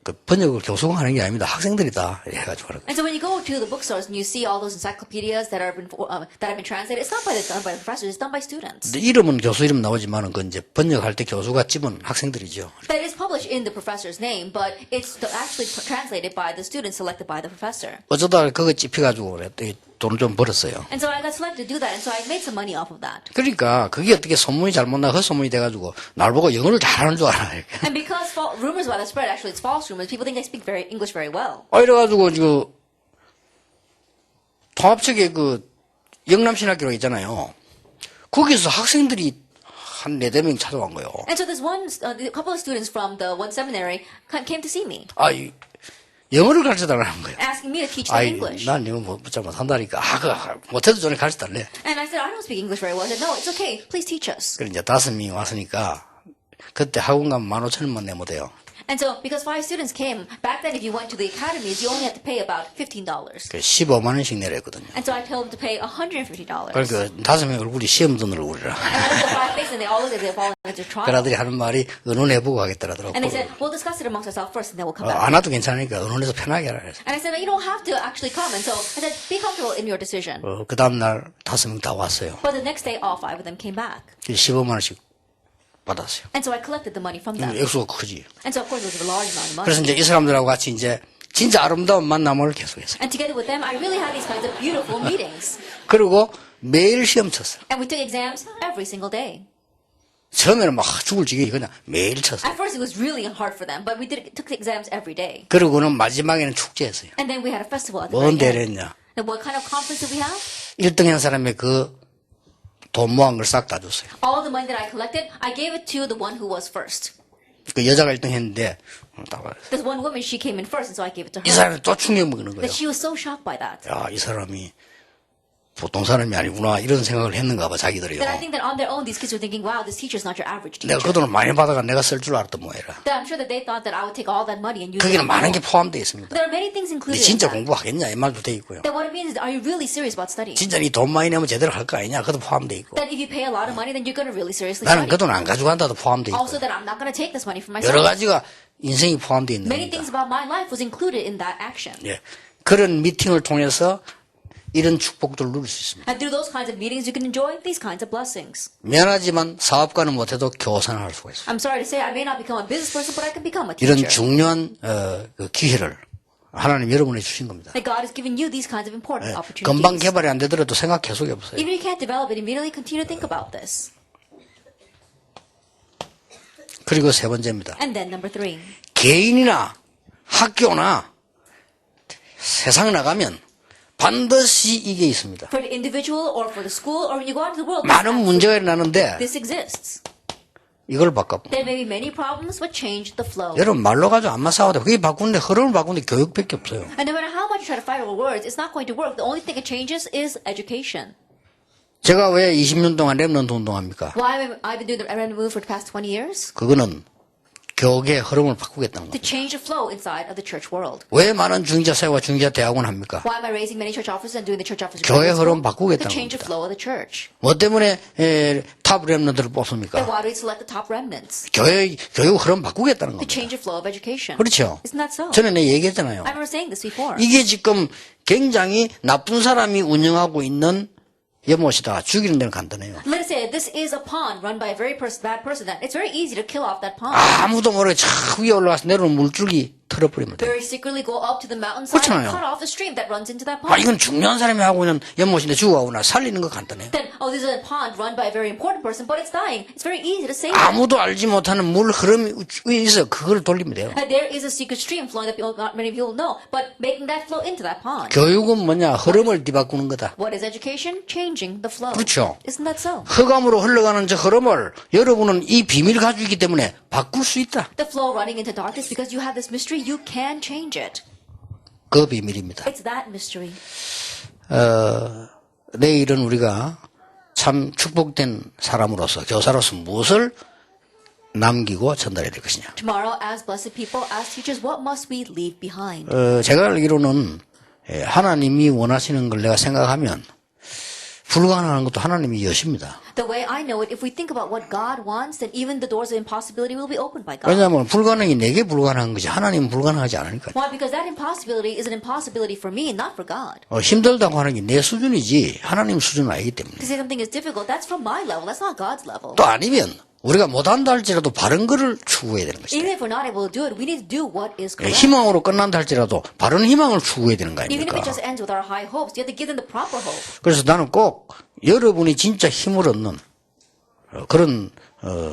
그 번역을 교수가 하는 게 아닙니다. 학생들이 다 해가지고 하는 거예요. And so when you go to the bookstores and you see all those encyclopedias that have been translated, it's not done by the professors, it's done by students. 근데 이름은 교수 이름 나오지만은 그 이제 번역할 때 교수가 집은 학생들이죠. That is published in the professor's name, but it's actually translated by the students selected by the professor. 어쩌다 그거 찝혀가지고 돈을 좀 벌었어요. And so I got selected to do that, and so I made some money off of that. 그러니까 그게 어떻게 소문이 잘못 나 헛소문이 돼가지고 날 보고 영어를 잘하는 줄 알아요. And because rumors about it spread, actually it's false rumors, people think I speak English very well. 이래가지고 지금 통합측에 그 영남신학교로 있잖아요. 거기서 학생들이 한 4-5명 찾아간 거예요. And so this a couple of students from the one seminary came to see me, 영어를 가르쳐달라는 거예요. asking me to teach them English. 난 영어 못 한다니까. 못해도 전에 가르쳐달래. And I said, I don't speak English very well. I said, no, it's okay. Please teach us. 그래 이제 5명이 왔으니까 그때 학원 가면 15,000원만 내면 돼요. And so, because 5 students came, back then if you went to the academies, you only had to pay about $15. 그 15만 원씩 내라 했거든요. And so I told them to pay $150. 그러니까 5명 얼굴이 시험 든 얼굴이라. And I looked at 5 faces and they all looked as if all went to trial. 그라들이 하는 말이 의논해보고 하겠더라더라고. And they said, we'll discuss it amongst ourselves first and then we'll come back. 안 와도 괜찮으니까 의논해서 편하게 하라 그랬어. And I said, you don't have to actually come. And so I said, be comfortable in your decision. 그 다음날 5명 다 왔어요. But the next day, all 5 of them came back. 15만 원씩 받았어요. And so I collected the money from them. 액수가 크지. And so, of course, it was a large amount of money. 그래서 이제 이 사람들하고 같이 이제 진짜 아름다운 만남을 계속했어요. And together with them, I really had these kinds of beautiful meetings. 그리고 매일 시험 쳤어요. And we took exams every single day. 처음에는 막 죽을 지경이 그냥 매일 쳤어요. At first, it was really hard for them, but we took the exams every day. 그리고는 마지막에는 축제했어요. And then we had a festival at the 뭔 very end. 대회냐. And what kind of conference did we have? 1등 한 사람의 그 돈 모은 걸 싹 다 줬어요. All the money that I collected, I gave it to the one who was first. 그 여자가 1등 했는데 다 받았어요. There's one woman, she came in first, and so I gave it to 이 her. 사람이 또 충격 먹는 거예요. That she was so shocked by that. 야, 이 사람이 보통 사람이 아니구나 이런 생각을 했는가 봐 자기들이요. That I think that on their own, these kids were thinking, wow, this teacher's not your average 내가 teacher. 그 돈을 많이 받아가 내가 쓸 줄 알았던 모양이라. That I'm sure that they thought that I would take all that money and use it. 거기는 on 많은 my 게 own. 포함되어 있습니다. There are many things 네 included in 진짜 that. 공부하겠냐 이 말도 돼 있고요. That what it means is, are you really serious about studying? 진짜 니 돈 많이 내면 제대로 할 거 아니냐 그것도 포함되어 있고. That if you pay a lot of money, then you're going to really seriously 나는 study. 그 돈 안 가져간다도 포함되어 있고. Also, that I'm not going to take this money for 여러 myself. 가지가 인생이 포함되어 있는 Many 겁니다. things about my life was included in that action. 예. 그런 미팅을 통해서 이런 축복들을 누릴 수 있습니다. And through those kinds of meetings, you can enjoy these kinds of blessings. 미안하지만 사업가는 못해도 교사는 할 수가 있어요. I'm sorry to say, I may not become a business person, but I can become a 이런 teacher. 중요한 그 기회를 하나님 여러분에게 주신 겁니다. That God has given you these kinds of important 금방 opportunities. 개발이 안 되더라도 생각 계속 해보세요. Even if you can't develop it immediately, continue to think about this. 그리고 세 번째입니다. And then number 3. 개인이나 학교나 세상 나가면 반드시 이게 있습니다. For the individual or for the school or when you go out into the world, 많은 문제가 일어나는데 this exists. 이걸 바꿔. There may be many problems, but change the flow. 여러분 말로 가지고 안만 싸워도 그게 바꾸는데 흐름을 바꾸는데 교육밖에 없어요. And no matter how much you try to fight over words, it's not going to work. The only thing it changes is education. 제가 왜 20년 동안 랩런트 운동합니까? Why have I been doing the Remnant Move for the past 20 years? 그거는 교육의 흐름을 바꾸겠다는 To 겁니다. change the flow inside of the church world. 왜 많은 중직자 사회와 중직자 대학원 합니까? Why am I raising many church officers and doing the church officers? 교회 흐름 To 바꾸겠다는 change the 겁니다. flow of the church. 뭐 때문에 탑 랩런트를 Then 뽑습니까? why do we select the top remnants? 교육 흐름 바꾸겠다는 To 겁니다. change the flow of education. 그렇죠? Isn't that so? 전에 내가 얘기했잖아요. I remember saying this before. 이게 지금 굉장히 나쁜 사람이 운영하고 있는 연못이다. 죽이는 데는 간단해요. Let's say this is a pond run by a very bad person. That it's very easy to kill off that pond. 아무도 모르게 저 위에 올라가서 내려오는 물줄기 털어버리면 돼요. Very secretly go up to the mountainside 그렇잖아요. and cut off the stream that runs into that 아, pond. 이건 중요한 사람이 하고 있는 연못인데 죽어가거나 살리는 거 간단해요. Then, oh, this is a pond run by a very important person, but it's dying. It's very easy to save it. 아무도 알지 못하는 물 흐름이 위에 있어. 그걸 돌리면 돼요. There is a secret stream flowing that not many people know, but making that flow into that pond. 교육은 뭐냐? 흐름을 뒤바꾸는 거다. What is education? Changing the flow. 그렇죠. Isn't that so? 흑암으로 흘러가는 저 흐름을 여러분은 이 비밀을 가지고 있기 때문에 바꿀 수 있다. The flow running into darkness, because you have this mystery, you can change it. 그 비밀입니다. It's that mystery. 내일은 우리가 참 축복된 사람으로서 교사로서 무엇을 남기고 전달해야 될 것이냐. Tomorrow, as blessed people, as teachers, what must we leave behind? 제가 알기로는 하나님이 원하시는 걸 내가 생각하면 불가능한 것도 하나님이 여십니다. The way I know it, if we think about what God wants, then even the doors of impossibility will be opened by God. 왜냐하면 불가능이 내게 불가능한 거지 하나님은 불가능하지 않으니까. Why? Because that impossibility is an impossibility for me, not for God. 힘들다고 하는 게 내 수준이지 하나님 수준은 아니기 때문에. To say something is difficult, that's from my level, that's not God's level. 또 아니면 우리가 못한다 할지라도 바른 거를 추구해야 되는 것이다. Even if we're not able to do it, we need to do what is correct. 희망으로 끝난다 할지라도 바른 희망을 추구해야 되는 거 Even if 아닙니까? it just ends with our high hopes, you have to give them the proper hope. 그래서 나는 꼭 여러분이 진짜 힘을 얻는 그런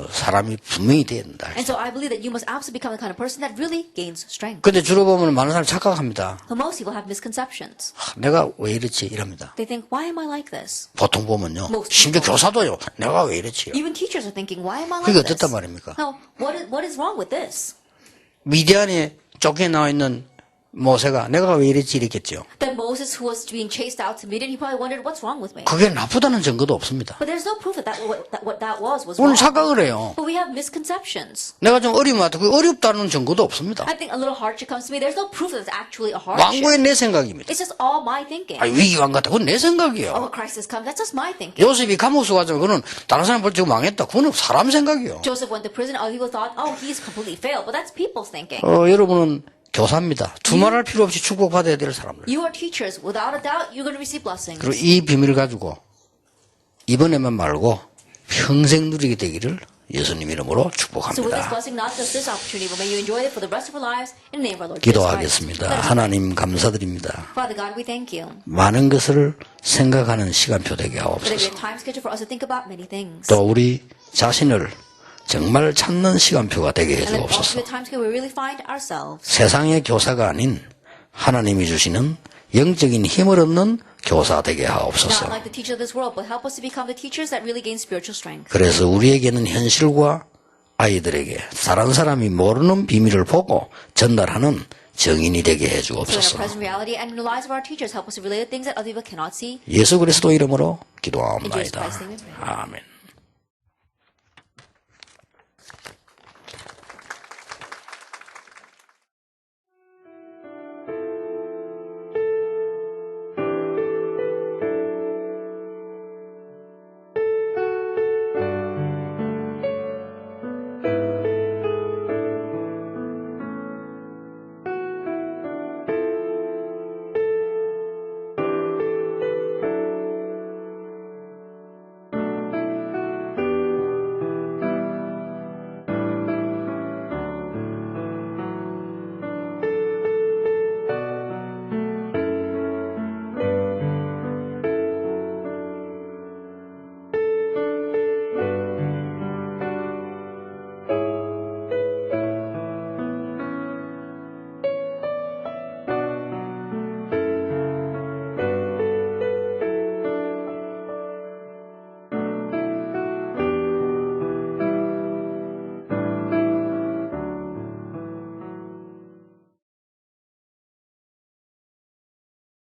사람이 분명히 돼야 된다. And so I believe that you must absolutely become the kind of person that really gains strength. 근데 주로 보면 많은 사람이 착각합니다. But most people have misconceptions. 내가 왜 이렇지 이럽니다. They think, why am I like this? 보통 보면요. Most 심지어 people. 교사도요. 내가 왜 이렇지? Even teachers are thinking, why am I 그게 like this? 어떻단 말입니까? No, what is wrong with this? 미디안에 쫓겨 나와 있는 모세가 내가 왜 이랬지 이랬겠죠. Then Moses, who was being chased out to Midian, he probably wondered, what's wrong with me? 그게 나쁘다는 증거도 없습니다. But there's no proof that what that was 오늘 wrong. 착각을 해요. But we have misconceptions. 내가 좀 어려우면 그 어렵다는 증거도 없습니다. I think a little hardship comes to me. There's no proof that it's actually a hardship. 완고의 내 생각입니다. It's just all my thinking. 아니, 위기왕 같다. 그건 내 Oh, 생각이에요. a crisis comes. That's just my thinking. 요셉이 감옥수 가자면 그거는 다른 사람 볼 때 망했다. 그거는 사람 생각이에요. Joseph went to prison. Other people thought, oh, he's completely failed. But that's people's thinking. 여러분은 교사입니다. 두말할 필요 없이 축복받아야 될 사람들. You are teachers. Without a doubt, you're going to receive blessings. 그리고 이 비밀을 가지고 이번에만 말고 평생 누리게 되기를 예수님 이름으로 So with this 축복합니다. blessing, not just this opportunity, but may you enjoy it for the rest of your lives in the name of our Lord Jesus Christ. 기도하겠습니다. 하나님 감사드립니다. Father God, we thank you. 많은 것을 생각하는 시간표 되게 For the 하옵소서. time schedule for us to think about many things. 또 우리 자신을 정말 찾는 시간표가 되게 And then also 해주옵소서. the time schedule we really find ourselves. 세상의 교사가 아닌 하나님이 주시는 영적인 힘을 얻는 교사 되게 Not 하옵소서. like the teachers of this world, but help us to become the teachers that really gain spiritual strength. 그래서 우리에게는 현실과 아이들에게 다른 사람이 모르는 비밀을 보고 전달하는 정인이 되게 So in our 해주옵소서. present reality and in the lives of our teachers, help us to relate the things that other people cannot see. 예수 그리스도 이름으로 In Jesus 기도하옵나이다. Christ's name we pray. 아멘.